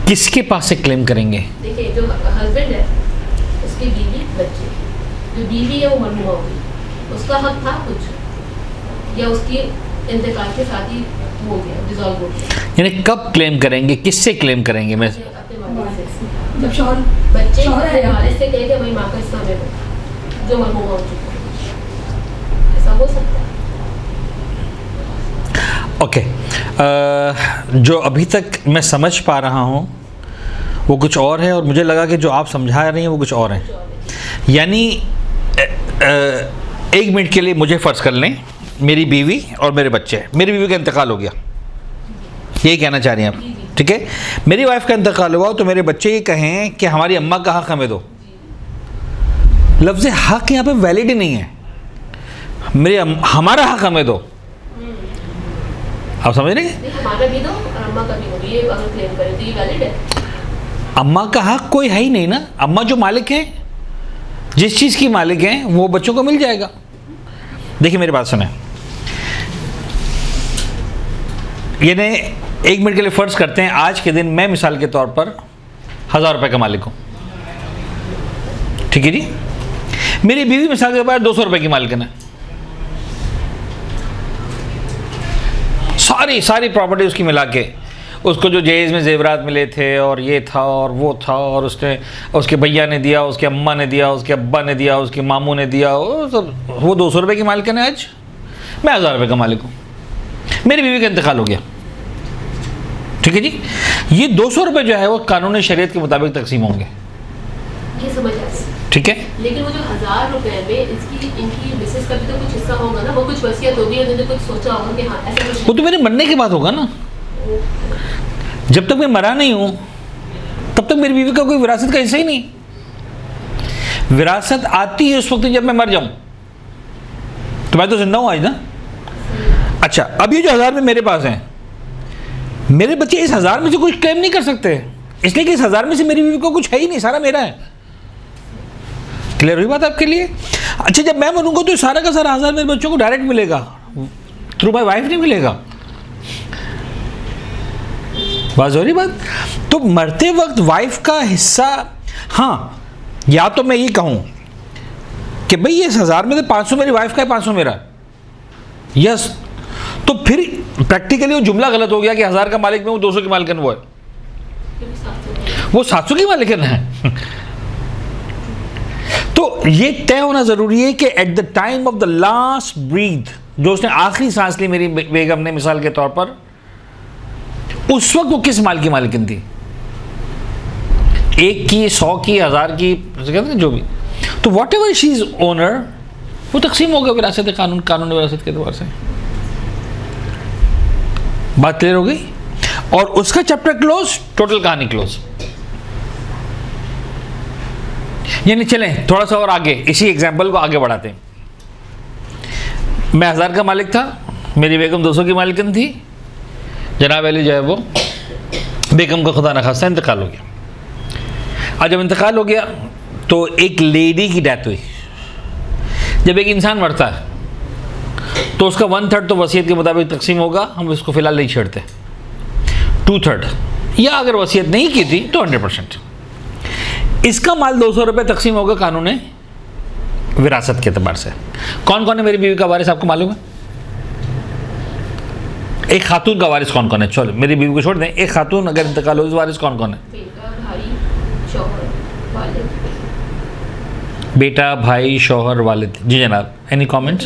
Speaker 1: किसके पास से क्लेम करेंगे?
Speaker 2: देखिए, जो हस्बैंड है उसकी बीवी बच्चे, जो बीवी है वो मरहूमा हो गई, उसका हक था कुछ, या उसकी इंतकाल के साथ ही हो गया, डिसॉल्व हो गया।
Speaker 1: यानी कब क्लेम करेंगे, किससे क्लेम करेंगे? मैं
Speaker 2: अपने वालिद से,
Speaker 3: जब शौहर
Speaker 2: बच्चे
Speaker 3: शौहर है
Speaker 2: अपने वालिद से कहे कि हमारी माँ का हिस्सा हमें दो, जो मरहूमा हो चुका है, ऐसा हो सकता है।
Speaker 1: ओके, जो अभी तक मैं समझ पा रहा हूँ वो कुछ और है, और मुझे लगा कि जो आप समझा रही हैं वो कुछ और है। यानी 1 मिनट के लिए मुझे फ़र्ज़ कर लें, मेरी बीवी और मेरे बच्चे, मेरी बीवी का इंतकाल हो गया, यही कहना चाह रही हैं आप, ठीक है? मेरी वाइफ का इंतकाल हुआ तो मेरे बच्चे ये कहें कि हमारी अम्मा का हक़ हमें दो। लफ्ज़ हक़ यहाँ पे वैलिड ही नहीं है, हमारा हक़ हमें दो। आप समझ रहे हैं?
Speaker 2: नहीं, हमारा भी दो और अम्मा का भी दो, ये अगर क्लेम करें तो ये वैलिड है।
Speaker 1: अम्मा का हक़ कोई है ही नहीं ना, अम्मा जो मालिक है, जिस चीज़ की मालिक हैं वो बच्चों को मिल जाएगा। देखिए मेरी बात सुने, यानी 1 मिनट के लिए फ़र्ज़ करते हैं आज के दिन मैं मिसाल के तौर पर 1000 रुपये का मालिक हूँ, ठीक है जी? मेरी बीवी मिसाल के बाद 200 रुपये की मालिकन है, सारी प्रॉपर्टी उसकी मिला के, उसको जो जहेज़ में जेवरात मिले थे और ये था और वो था, और उसने, उसके भैया ने दिया, उसके अम्मा ने दिया, उसके अब्बा ने दिया, उसके मामू ने दिया, वो सब, वो 200 रुपये की मालिकन है। आज मैं 1000 रुपये का मालिक हूँ, मेरी बीवी का इंतकाल हो गया, ठीक है जी? ये 200 रुपये जो है वो कानून शरीयत के मुताबिक तकसीम होंगे,
Speaker 2: ये समझ आ रही।
Speaker 1: ठीक है?
Speaker 2: लेकिन वो जो 1000 रुपए में इनकी मिसेस का भी तो कुछ हिस्सा होगा ना, वो कुछ वसीयत होगी, उन्होंने कुछ सोचा होगा कि हाँ ऐसा कुछ।
Speaker 1: वो तो मेरे मरने के बाद होगा ना, जब तक मैं मरा नहीं हूँ तब तक मेरी बीवी का कोई विरासत का हिस्सा ही नहीं। विरासत आती है उस वक्त जब मैं मर जाऊं, तो मैं तो जिंदा हूं आज ना। अच्छा, अब ये जो 1000 में मेरे पास हैं, मेरे बच्चे इस 1000 में से कुछ क्लेम नहीं कर सकते, इसलिए कि इस 1000 में से मेरी बीवी को कुछ है ही नहीं, सारा मेरा है। क्लियर हुई बात आपके लिए? अच्छा, जब मैं मरूंगा तो सारा का सारा 1000 मेरे बच्चों को डायरेक्ट मिलेगा, थ्रू माई वाइफ नहीं मिलेगा। बात हो रही बात? तो मरते वक्त वाइफ का हिस्सा, हाँ, या तो मैं ये कहूं कि भाई ये 1000 में से 500 मेरी वाइफ का है, 500 मेरा, यस, तो फिर प्रैक्टिकली वो जुमला गलत हो गया कि 1000 का मालिक मैं हूं, 200 की मालिकन वो है, वो 700 की मालिकन है। तो ये तय होना जरूरी है कि at the time of the last breath, जो उसने आखिरी सांस ली मेरी बेगम ने मिसाल के तौर पर, उस वक्त वो किस माल की मालिकिन थी, 1 की, 100 की, 1000 की, कहते हैं जो भी, तो what ever she is owner, वो तकसीम होगा विरासत कानून विरासत के एतबार से। बात क्लियर हो गई? और उसका चैप्टर क्लोज, टोटल कहानी क्लोज। यानी चलें थोड़ा सा और आगे, इसी एग्जाम्पल को आगे बढ़ाते हैं। मैं 1000 का मालिक था, मेरी बेगम 200 की मालिकन थी, जनाब अली जो है वो बेगम का खुदा न खास्ता इंतकाल हो गया। और जब इंतकाल हो गया तो एक लेडी की डेथ हुई। जब एक इंसान मरता है तो उसका 1/3 तो वसीयत के मुताबिक तकसीम होगा, हम इसको फिलहाल नहीं छेड़ते, 2/3, या अगर वसीयत नहीं की थी तो 100%। इसका माल 200 रुपये तकसीम होगा कानून विरासत के एतबार से। कौन कौन है मेरी बीवी का वारिस, आपको मालूम है? एक खातून का वारिस कौन कौन है? चलो मेरी बीवी को छोड़ दें, एक खातून अगर इंतकाल हो, वारिस कौन कौन है? बेटा, भाई, शौहर, वालिद। जी जनाब, एनी कमेंट्स?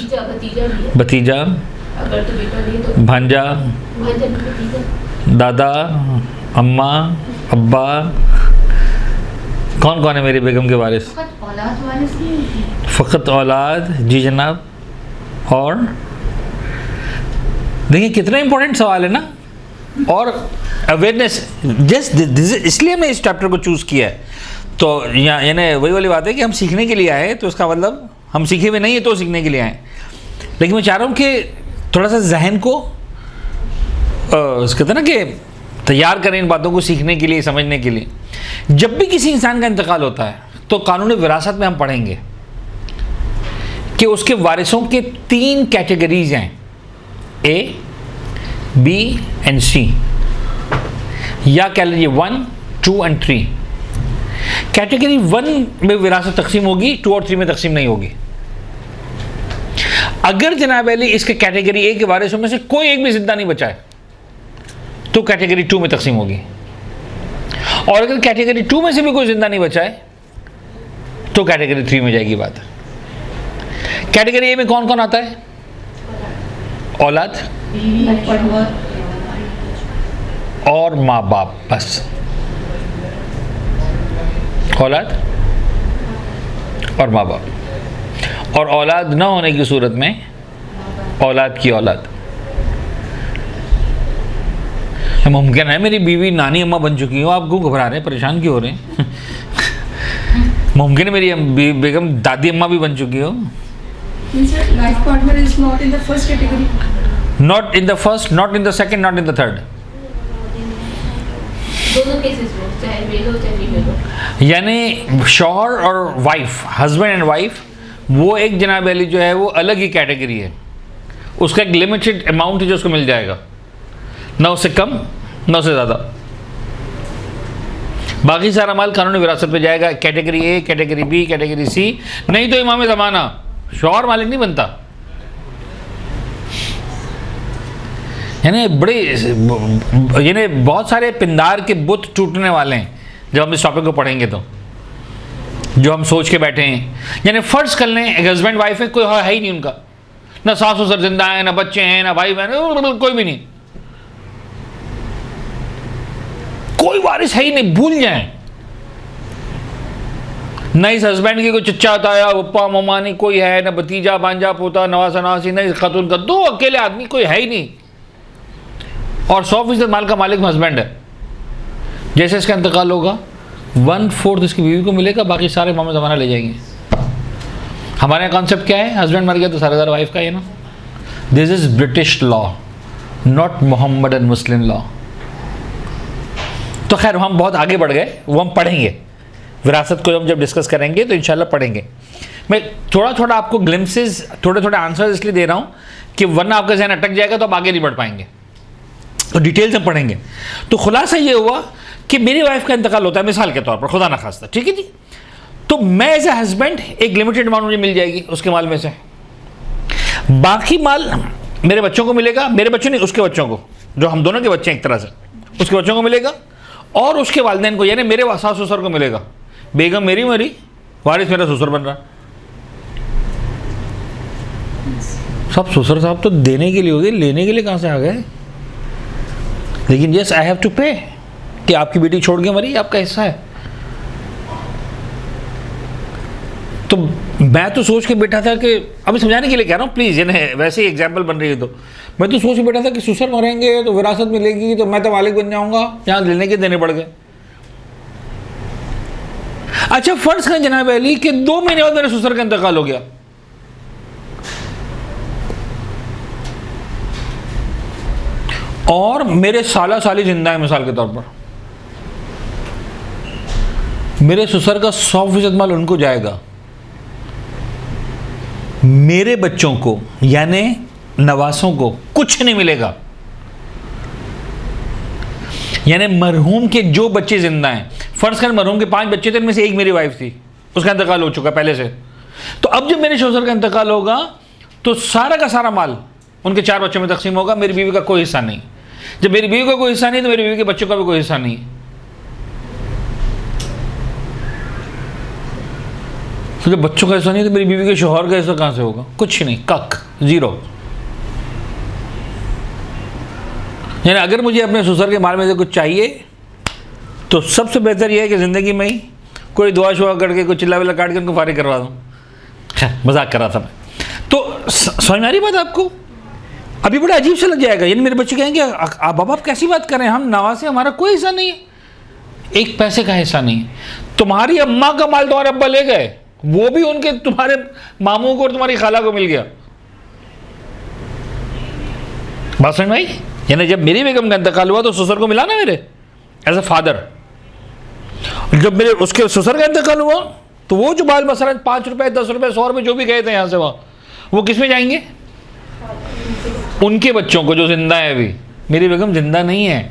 Speaker 1: भतीजा,
Speaker 2: अगर तो बेटा नहीं तो
Speaker 1: भांजा, दादा, अम्मा, अब्बा, कौन कौन है मेरी बेगम के वारिस? फ़कत औलाद। जी जनाब। और देखिए कितना इंपॉर्टेंट सवाल है ना, और अवेयरनेस, जस्ट इसलिए मैं इस चैप्टर को चूज़ किया है। तो यानी वही वाली बात है कि हम सीखने के लिए आए, तो इसका मतलब हम सीखे हुए नहीं है तो सीखने के लिए आए। लेकिन मैं चाह रहा हूँ कि थोड़ा सा जहन को कहते हैं ना कि तैयार करें इन बातों को सीखने के लिए, समझने के लिए। जब भी किसी इंसान का इंतकाल होता है तो कानून विरासत में हम पढ़ेंगे कि उसके वारिसों के 3 कैटेगरीज हैं, A, B एंड C, या कह लीजिए 1, 2 एंड 3। कैटेगरी 1 में विरासत तकसीम होगी, 2 और 3 में तकसीम नहीं होगी। अगर जनाब अली इसके कैटेगरी ए के वारिसों में से कोई एक भी जिंदा नहीं बचा है तो कैटेगरी 2 में तकसीम होगी, और अगर कैटेगरी 2 में से भी कोई जिंदा नहीं बचा है तो कैटेगरी 3 में जाएगी बात। कैटेगरी ए में कौन कौन आता है? औलाद और माँ बाप, बस। औलाद और माँ बाप, और औलाद ना होने की सूरत में औलाद की औलाद। मुमकिन है मेरी बीवी नानी अम्मा बन चुकी हो, आप क्यों घबरा रहे हैं, परेशान क्यों हो रहे हैं? मुमकिन है मेरी बेगम दादी अम्मा भी बन चुकी हो।
Speaker 3: Life partner is not in the first category.
Speaker 1: Not in the first, not in the second, not in the third.
Speaker 2: दोनों केसेस में, चाहे मेल हो चाहे फीमेल हो,
Speaker 1: यानी शौहर और वाइफ, हस्बैंड एंड वाइफ, वो एक जनाब अली जो है वो अलग ही कैटेगरी है। उसका एक लिमिटेड अमाउंट है जो उसको मिल जाएगा, ना उससे कम ना उससे ज़्यादा। बाकी सारा माल कानूनी विरासत पे जाएगा, category A, category B, category C. नहीं तो इमाम ज़माना शौहर मालिक नहीं बनता। यानी बहुत सारे पिंदार के बुत टूटने वाले हैं जब हम इस टॉपिक को पढ़ेंगे, तो जो हम सोच के बैठे हैं। यानी फर्ज कर लें एक हस्बैंड वाइफ है, कोई है ही नहीं उनका, ना सास ससुर जिंदा है, ना बच्चे हैं, ना भाई बहन, कोई भी नहीं, कोई वारिस है ही नहीं, भूल जाएं। न इस हस्बैंड की कोई चच्चा ताया पप्पा ममानी कोई है, ना भतीजा भांजा पोता नवासा नवासी, न इस खातून का, 2 अकेले आदमी कोई है ही नहीं, और 100% माल का मालिक हस्बैंड है। जैसे इसका इंतकाल होगा 1/4 इसकी बीवी को मिलेगा, बाकी सारे मामले ज़माना ले जाएंगे। हमारे यहाँ कॉन्सेप्ट क्या है? हस्बैंड मर गया तो सारेदार वाइफ का है ना। This is British law, not Mohammad and Muslim law. तो खैर हम बहुत आगे बढ़ गए, वो हम पढ़ेंगे विरासत को, हम जब डिस्कस करेंगे तो इंशाल्लाह पढ़ेंगे। मैं थोड़ा थोड़ा आपको ग्लिम्सेस, थोड़े थोड़े आंसर इसलिए दे रहा हूँ कि वरना आपका जहन अटक जाएगा तो आप आगे नहीं बढ़ पाएंगे, तो डिटेल से पढ़ेंगे। तो खुलासा ये हुआ कि मेरी वाइफ का इंतकाल होता है मिसाल के तौर पर, खुदा ना खास्ता, ठीक है जी, तो मैं एज ए हस्बैंड एक लिमिटेड अमाउंट मुझे मिल जाएगी उसके माल में से, बाकी माल मेरे बच्चों को मिलेगा, मेरे बच्चों नहीं उसके बच्चों को, जो हम दोनों के बच्चे हैं एक तरह से, उसके बच्चों को मिलेगा, और उसके वालिदैन को, यानी मेरे सास ससुर को मिलेगा। बेगम मेरी मरी, वारिस मेरा ससुर बन रहा। सब ससुर साहब तो देने के लिए हो गए, लेने के लिए कहाँ से आ गए? लेकिन यस आई हैव टू पे, कि आपकी बेटी छोड़ के मरी, आपका हिस्सा है। तो मैं तो सोच के बैठा था कि, अभी समझाने के लिए कह रहा हूँ प्लीज़, यानी वैसे ही एग्जाम्पल बन रही है, तो मैं तो सोच के बैठा था कि ससुर मरेंगे तो विरासत मिलेगी, तो मैं तो मालिक बन जाऊंगा, यहाँ लेने के देने पड़ गए। अच्छा फर्ज करें जनाब अली कि 2 महीने बाद मेरे ससुर का इंतकाल हो गया, और मेरे साला साली जिंदा है मिसाल के तौर पर, मेरे ससुर का 100% माल उनको जाएगा, मेरे बच्चों को यानी नवासों को कुछ नहीं मिलेगा। यानी मरहूम के जो बच्चे जिंदा हैं, फर्ज कर मरहूम के 5 बच्चे थे, इनमें से एक मेरी वाइफ थी, उसका इंतकाल हो चुका पहले से, तो अब जब मेरे ससुर का इंतकाल होगा तो सारा का सारा माल उनके 4 बच्चों में तकसीम होगा, मेरी बीवी का कोई हिस्सा नहीं। जब मेरी बीवी का कोई हिस्सा नहीं तो मेरी बीवी के बच्चों का भी कोई हिस्सा नहीं। तो जब बच्चों का हिस्सा नहीं तो मेरी बीवी के शौहर का हिस्सा कहाँ से होगा? कुछ नहीं, कक, 0। यानी अगर मुझे अपने ससुर के माल में से कुछ चाहिए तो सबसे बेहतर यह है कि ज़िंदगी में ही कोई दुआ शुआ करके कोई चिल्ला विल्ला काट के उनको फारिग करवा दूँ। मजाक कर रहा था मैं। तो समझ में आ रही बात आपको? अभी बड़ा अजीब सा लग जाएगा, यानी मेरे बच्चे कहेंगे बाबा आप कैसी बात कर रहे हैं, हम नवासे, हमारा कोई हिस्सा नहीं है, एक पैसे का हिस्सा नहीं। तुम्हारी अम्मा का माल तुम्हारे अब्बा ले गए, वो भी उनके तुम्हारे मामू को और तुम्हारी खाला को मिल गया। बात समझ में आई? यानी जब मेरी बेगम का इंतकाल हुआ तो ससुर को मिला ना मेरे एज ए फादर, जब मेरे उसके ससुर का इंतकाल हुआ तो वो जो बाल मसलन 5 रुपए 10 रुपए 100 रुपए जो भी गए थे यहाँ से वहाँ, वो किस में जाएंगे? उनके बच्चों को जो जिंदा है अभी। मेरी बेगम जिंदा नहीं है,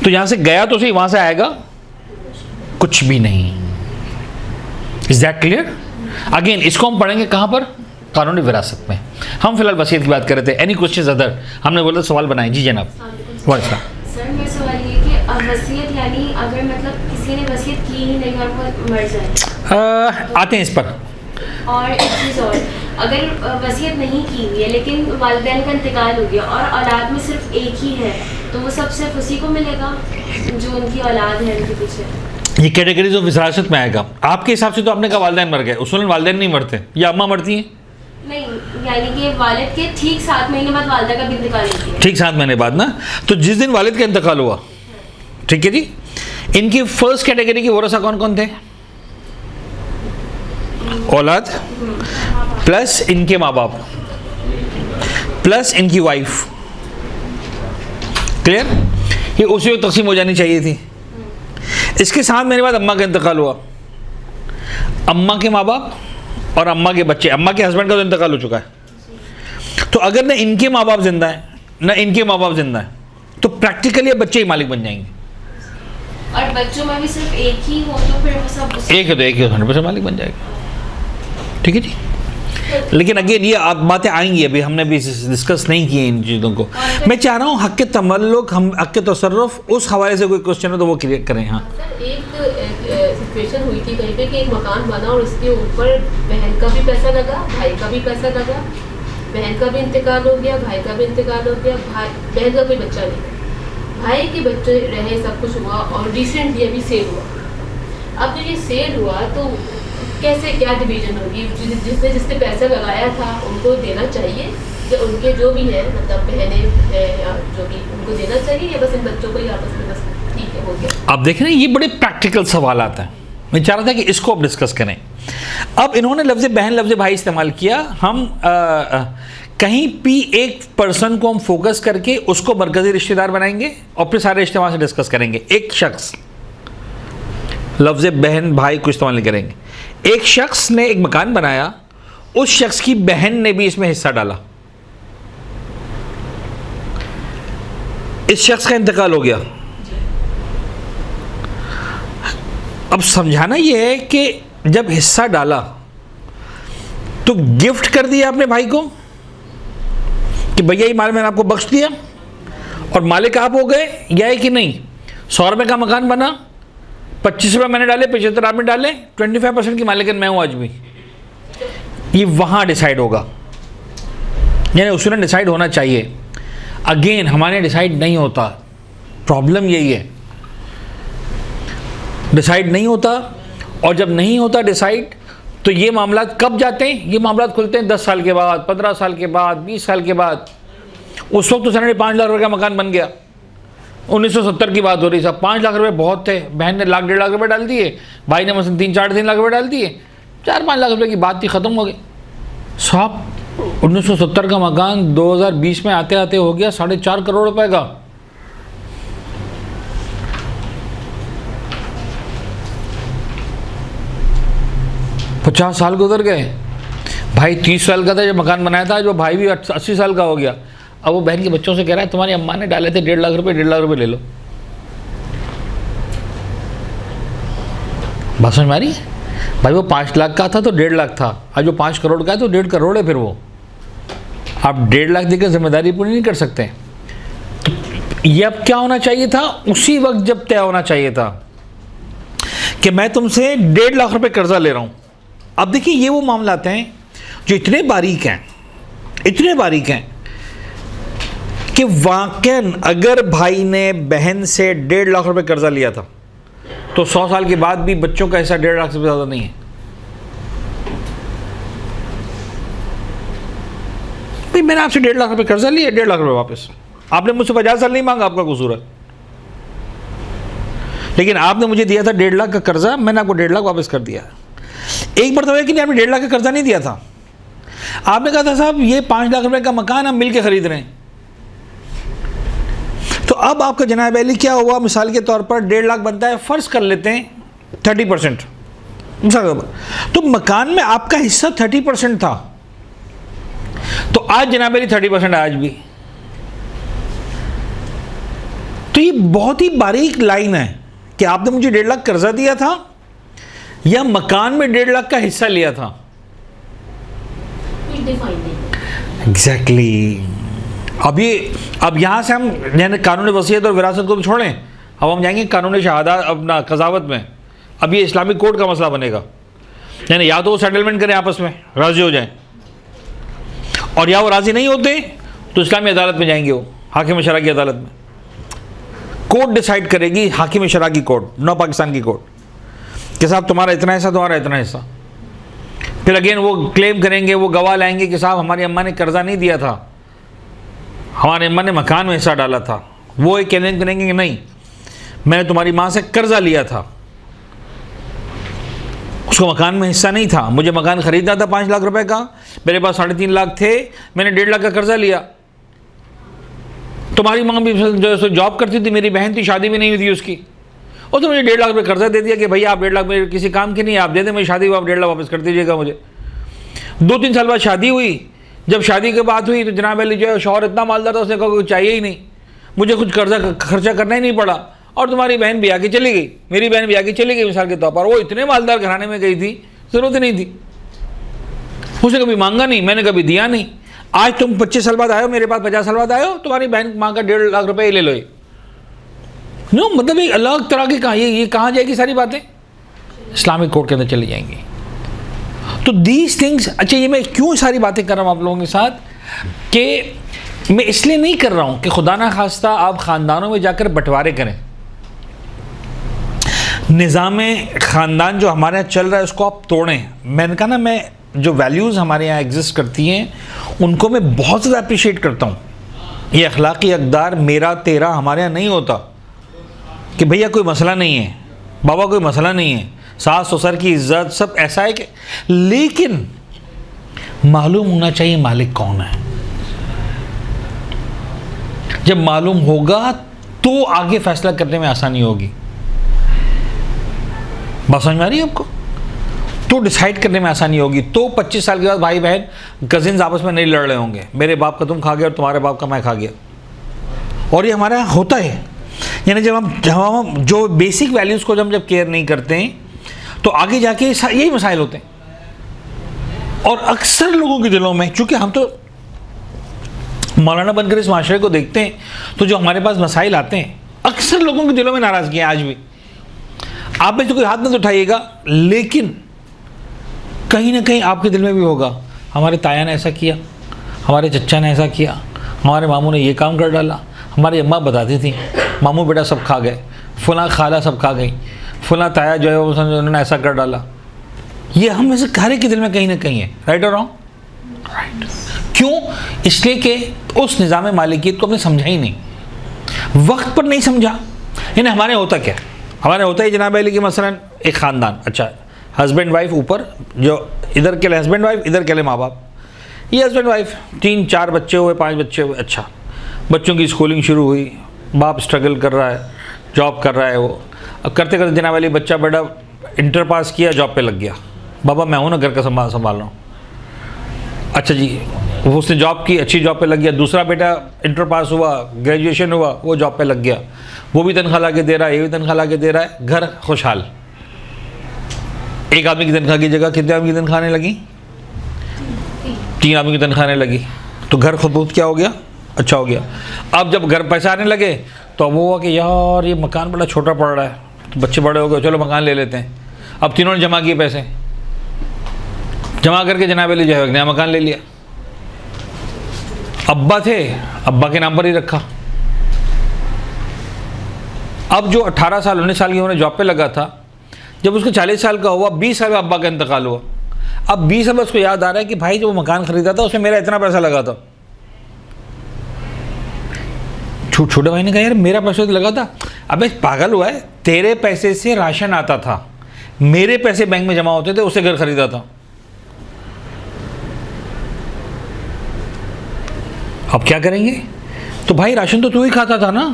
Speaker 1: तो यहां से गया तो सही, वहां से आएगा कुछ भी नहीं। Is that clear? अगेन इसको हम पढ़ेंगे कहां पर? कानूनी विरासत में। हम फिलहाल वसीयत की बात कर रहे थे। Any questions other? हमने बोला सवाल बनाए। जी जनाब।
Speaker 4: सर मेरा सवाल ये कि वसीयत यानी अगर मतलब किसी ने वसीयत की ही नहीं और वो मर जाए,
Speaker 1: आते हैं इस पर।
Speaker 4: और एक चीज़ और, अगर वसीयत नहीं की हुई है लेकिन वालिदैन का इंतकाल हो गया और औलाद में सिर्फ एक ही है, तो वो सब सिर्फ उसी को मिलेगा जो उनकी औलाद है उनके पीछे?
Speaker 1: ये कैटेगरीज ऑफ विरासत में आएगा। आपके हिसाब से तो आपने कहा वालिदैन मर गए, उसूलन वालिदैन नहीं मरते, या अम्मा मरती हैं?
Speaker 4: नहीं, यानी कि वालिद के ठीक 7 महीने बाद वालिदा का भी इंतकाल होती है।
Speaker 1: ठीक 7 महीने बाद ना, तो जिस दिन वालिद का इंतकाल हुआ, ठीक है जी, इनकी फर्स्ट कैटेगरी के वरसा कौन कौन थे? औलाद प्लस इनके माँ बाप प्लस इनकी वाइफ। क्लियर? ये उसी वक्त तकसीम हो जानी चाहिए थी। इसके 7 महीने बाद अम्मा का इंतकाल हुआ। अम्मा के माँ बाप और अम्मा के बच्चे, अम्मा के हस्बैंड का तो इंतकाल हो चुका है। तो अगर न इनके माँ बाप जिंदा है न इनके माँ बाप जिंदा है, तो प्रैक्टिकली बच्चे ही मालिक बन जाएंगे।
Speaker 4: और बच्चों में भी सिर्फ एक ही हो तो फिर वो सब
Speaker 1: एक है तो एक ही 100% मालिक बन जाएगा। ठीक है जी। लेकिन अगेन ये आप बातें आएंगी, अभी हमने भी डिस्कस नहीं किए इन चीज़ों को। मैं चाह रहा हूँ हक के तमल्लुक, हम हक के तसर्रुफ, उस हवाले से कोई क्वेश्चन हो तो वो क्लियर करें। हाँ
Speaker 2: सर, एक सिचुएशन हुई थी कहीं पे कि एक मकान बना और उसके ऊपर बहन का भी पैसा लगा, भाई का भी पैसा लगा, बहन का भी इंतकाल हो गया, भाई का भी इंतकाल हो गया, बहन का कोई बच्चा नहीं, भाई के बच्चे रहे, सब कुछ हुआ और रिसेंटली अभी सेल हुआ। अब जो ये सेल हुआ तो कैसे क्या डिवीजन होगी? जिसने पैसा लगाया था उनको देना चाहिए या उनके जो भी है मतलब बहनें या जो भी उनको देना चाहिए, या बस इन बच्चों को ही आपस में बस ठीक है हो गया?
Speaker 1: आप देख रहे हैं ये बड़े प्रैक्टिकल सवाल आता है। मैं चाह रहा था कि इसको अब डिस्कस करें। अब इन्होंने लफ्ज़ बहन लफ्ज़ भाई इस्तेमाल किया। हम कहीं भी एक पर्सन को हम फोकस करके उसको मरकज़ी रिश्तेदार बनाएंगे और फिर सारे रिश्ते वहाँ से डिस्कस करेंगे। एक शख्स लफ्ज़ बहन भाई को इस्तेमाल नहीं करेंगे। एक शख्स ने एक मकान बनाया, उस शख्स की बहन ने भी इसमें हिस्सा डाला, इस शख्स का इंतकाल हो गया। अब समझाना यह है कि जब हिस्सा डाला तो गिफ्ट कर दिया अपने भाई को कि भैया ये माल मैंने आपको बख्श दिया और मालिक आप हो गए, या है कि नहीं? 100 रुपये का मकान बना, 25 रुपये मैंने डाले, 75 आपने डाले, 25% की मालिकन मैं हूँ आज भी। ये वहाँ डिसाइड होगा, यानी उसूलन डिसाइड होना चाहिए। अगेन हमारे डिसाइड नहीं होता, प्रॉब्लम यही है, डिसाइड नहीं होता। और जब नहीं होता डिसाइड तो ये मामला कब जाते हैं? ये मामला खुलते हैं 10 साल के बाद, 15 साल के बाद, 20 साल के बाद। उस वक्त तो सर 5 लाख रुपये का मकान बन गया, 1970 की बात हो रही। साहब 5 लाख रुपए बहुत थे, बहन ने 1 लाख 1.5 लाख रुपए डाल दिए, भाई ने मतलब 3 लाख रुपए डाल दिए, 4-5 लाख रुपए की बात थी, ख़त्म हो गई। साहब 1970 का मकान 2020 में आते आते हो गया 4.5 करोड़ रुपए का। पचास साल गुजर गए। भाई 30 साल का था जब मकान बनाया था, जो भाई भी 80 साल का हो गया। अब वो बहन के बच्चों से कह रहा है तुम्हारी अम्मा ने डाले थे 1.5 लाख रुपए, 1.5 लाख रुपए ले लो। बात समझ में आ रही है? भाई वो 5 लाख का था तो 1.5 लाख था, आज वो 5 करोड़ का है तो 1.5 करोड़ है। फिर वो आप 1.5 लाख देकर जिम्मेदारी पूरी नहीं कर सकते। तो ये अब क्या होना चाहिए था? उसी वक्त जब तय होना चाहिए था कि मैं तुमसे 1.5 लाख रुपए कर्जा ले रहा हूं। अब देखिए ये वो मामला आते हैं जो इतने बारीक हैं, इतने बारीक हैं कि वाकई अगर भाई ने बहन से 1.5 लाख रुपए कर्जा लिया था तो 100 साल के बाद भी बच्चों का हिस्सा 1.5 लाख से ज़्यादा नहीं है। भाई मैंने आपसे 1.5 लाख रुपए कर्जा लिया, 1.5 लाख रुपए वापस। आपने मुझसे 50 साल नहीं मांगा, आपका कसूर है। लेकिन आपने मुझे दिया था 1.5 लाख का कर्जा, मैंने आपको 1.5 लाख वापस कर दिया। एक बार तो है कि नहीं, आपने 1.5 लाख का कर्जा नहीं दिया था। आपने कहा था साहब ये 5 लाख रुपए का मकान हम मिल के खरीद रहे हैं। तो अब आपका जनाब अली क्या हुआ? मिसाल के तौर पर 1.5 लाख बनता है, फ़र्ज़ कर लेते हैं 30%। तो मकान में आपका हिस्सा 30% था, तो आज जनाब अली 30% आज भी। तो ये बहुत ही बारीक लाइन है कि आपने मुझे 1.5 लाख कर्जा दिया था या मकान में 1.5 लाख का हिस्सा लिया था। एग्जैक्टली। अब यहाँ से हम कानून वसीयत और विरासत को तो छोड़ें, अब हम जाएंगे कानून शहादा अपना कज़ावत में। अब ये इस्लामिक कोर्ट का मसला बनेगा, यानी या तो वो सेटलमेंट करें आपस में, राज़ी हो जाएं, और या वो राज़ी नहीं होते तो इस्लामी अदालत में जाएंगे, वो हाकिम शरा की अदालत में। कोर्ट डिसाइड करेगी, हाकिम शरा की कोर्ट, नौ पाकिस्तान की कोर्ट, कि साहब तुम्हारा इतना हिस्सा, तुम्हारा इतना हिस्सा। फिर अगेन वो क्लेम करेंगे, वो गवाह लाएंगे कि साहब हमारी अम्मा ने कर्जा नहीं दिया था, हमारी अम्मा ने मकान में हिस्सा डाला था। वो एक क्लेम करेंगे कि नहीं, मैंने तुम्हारी माँ से कर्जा लिया था, उसको मकान में हिस्सा नहीं था, मुझे मकान खरीदना था 5 लाख रुपए का, मेरे पास 3.5 लाख थे, मैंने 1.5 लाख का कर्जा लिया। तुम्हारी माँ भी जो जॉब करती थी, मेरी बहन थी, शादी भी नहीं हुई थी उसकी, और तो मुझे 1.5 लाख रुपये कर्जा दे दिया कि भैया आप 1.5 लाख मेरे किसी काम के नहीं, आप दे दें, मेरी शादी को आप 1.5 लाख वापस कर दीजिएगा मुझे। 2-3 साल बाद शादी हुई, जब शादी की बात हुई तो जनाब अली जो है शौहर इतना मालदार था, उसने कहा कुछ चाहिए ही नहीं, मुझे कुछ खर्चा करना ही नहीं पड़ा, और तुम्हारी बहन भी आके चली गई, मेरी बहन भी आके चली गई मिसाल के तौर पर। वो इतने मालदार घराने में गई थी, ज़रूरत नहीं थी, उसने कभी मांगा नहीं, मैंने कभी दिया नहीं। आज तुम 25 साल बाद आए हो मेरे पास, 50 साल बाद आए हो, तुम्हारी बहन माँ का 1.5 लाख रुपये ले लो। नो मतलब एक अलग तरह की कहा, ये कहाँ जाएगी सारी बातें, इस्लामिक कोर्ट के अंदर चली जाएंगी। तो दीज थिंग्स, अच्छा ये मैं क्यों सारी बातें कर रहा हूँ आप लोगों के साथ, कि मैं इसलिए नहीं कर रहा हूँ कि खुदा ना खास्ता आप ख़ानदानों में जाकर बंटवारे करें। निज़ाम ख़ानदान जो हमारे यहाँ चल रहा है उसको आप तोड़ें। मैंने कहा ना, मैं जो वैल्यूज़ हमारे यहाँ एग्जिस्ट करती हैं उनको मैं बहुत ज़्यादा अप्रिशिएट करता हूँ। ये अखलाक़ी अक़दार मेरा तेरा हमारे यहाँ नहीं होता कि भैया कोई मसला नहीं है, बाबा कोई मसला नहीं है, सास ससुर की इज्जत सब ऐसा है कि, लेकिन मालूम होना चाहिए मालिक कौन है। जब मालूम होगा तो आगे फैसला करने में आसानी होगी। बात समझ में आ रही है आपको? तो डिसाइड करने में आसानी होगी। तो 25 साल के बाद भाई बहन कजिन्स आपस में नहीं लड़ रहे होंगे, मेरे बाप का तुम खा गया और तुम्हारे बाप का मैं खा गया। और ये हमारे यहाँ होता है, यानी जब हम जो बेसिक वैल्यूज़ को जब केयर नहीं करते हैं तो आगे जाके यही मसाइल होते हैं। और अक्सर लोगों के दिलों में, चूँकि हम तो मौलाना बनकर इस माशरे को देखते हैं, तो जो हमारे पास मसाइल आते हैं अक्सर लोगों के दिलों में नाराज़गी है आज भी। आप में तो कोई हाथ मत उठाइएगा, लेकिन कहीं ना कहीं आपके दिल में भी होगा, हमारे ताया ने ऐसा किया, हमारे चचा ने ऐसा किया, हमारे मामू ने ये काम कर डाला, हमारी अम्मा बताती थी मामू बेटा सब खा गए, फलां खाला सब खा गई, फलां ताया जो है उन्होंने ऐसा कर डाला। ये हम ऐसे हर एक के दिल में कहीं ना कहीं है। राइट और रॉन्ग? राइट। क्यों? इसलिए कि उस निज़ाम मालिकियत को हमने समझा ही नहीं, वक्त पर नहीं समझा। यानी हमारे होता क्या, हमारे होता है जनाब अली कि मसलन एक ख़ानदान, अच्छा हस्बैंड वाइफ ऊपर, जो इधर के लिए हस्बैंड वाइफ, इधर के लिए माँ बाप। ये हस्बैंड वाइफ 3-4 बच्चे हुए, 5 बच्चे हुए, अच्छा बच्चों की स्कूलिंग शुरू हुई, बाप स्ट्रगल कर रहा है, जॉब कर रहा है वो। अब करते करते जनाब अली बच्चा बड़ा इंटर पास किया, जॉब पे लग गया, बाबा मैं हूँ ना घर का संभाल रहा हूँ। अच्छा जी, वो उसने जॉब की, अच्छी जॉब पे लग गया। दूसरा बेटा इंटर पास हुआ, ग्रेजुएशन हुआ, वो जॉब पे लग गया, वो भी तनख्वाह ला के दे रहा है, ये भी तनख्वाह ला के दे रहा है, घर खुशहाल। एक आदमी की तनख्वाह की जगह कितने आदमी की तनख्वाह आने लगी? 3 आदमी की तनख्वाह आने लगी, तो घर खुद क्या हो गया? अच्छा हो गया। अब जब घर पैसे आने लगे तो अब वो हुआ कि यार ये मकान बड़ा छोटा पड़ रहा है, तो बच्चे बड़े हो गए, चलो मकान ले लेते हैं। अब तीनों ने जमा किए पैसे, जमा करके जनाब अली जो है नया मकान ले लिया। अब्बा थे, अब्बा के नाम पर ही रखा। अब जो 18 साल 19 साल की उन्होंने जॉब पे लगा था, जब उसको 40 साल का हुआ, 20 साल में अब्बा का इंतकाल हुआ। अब 20 साल में उसको याद आ रहा है कि भाई जो मकान खरीदा था उसमें मेरा इतना पैसा लगा था। छोटे भाई ने कहा यार मेरा पैसा तो लगा था। अबे पागल हुआ है, तेरे पैसे से राशन आता था, मेरे पैसे बैंक में जमा होते थे, उससे घर खरीदा था। अब क्या करेंगे? तो भाई राशन तो तू ही खाता था ना,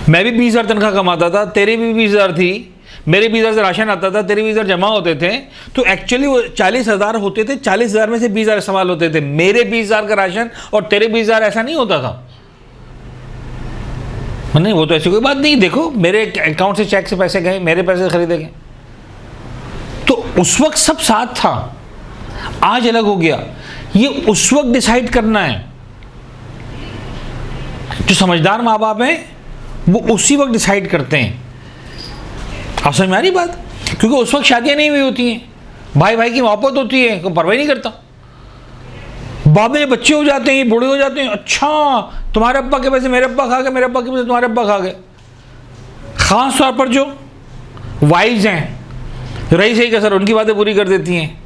Speaker 1: मैं भी 20,000 तनख्वाह कमाता था, तेरी भी 20,000 थी, मेरे 20,000 से राशन आता था, तेरे 20,000 जमा होते थे, तो एक्चुअली वो 40,000 होते थे, 40,000 में से 20,000 इस्तेमाल होते थे। मेरे 20,000 का राशन और तेरे 20,000 ऐसा नहीं होता था। नहीं, वो तो ऐसी कोई बात नहीं। देखो मेरे अकाउंट से चेक से पैसे गए, मेरे पैसे से खरीदे गए, तो उस वक्त सब साथ था। आज अलग हो गया। ये उस वक्त डिसाइड करना है। जो समझदार माँ बाप हैं वो उसी वक्त डिसाइड करते हैं। आप समझ में आ रही बात? क्योंकि उस वक्त शादियां नहीं हुई होती हैं, भाई भाई की मोहब्बत होती है, कोई परवाह नहीं करता। बाद में बच्चे हो जाते हैं, ये बूढ़े हो जाते हैं, अच्छा तुम्हारे अब्बा के पैसे मेरे अब्बा खा गए, मेरे अब्बा के पैसे तुम्हारे अब्बा खा गए। खास तौर पर जो वाइफ्स हैं, रही सही का सर उनकी बातें पूरी कर देती हैं।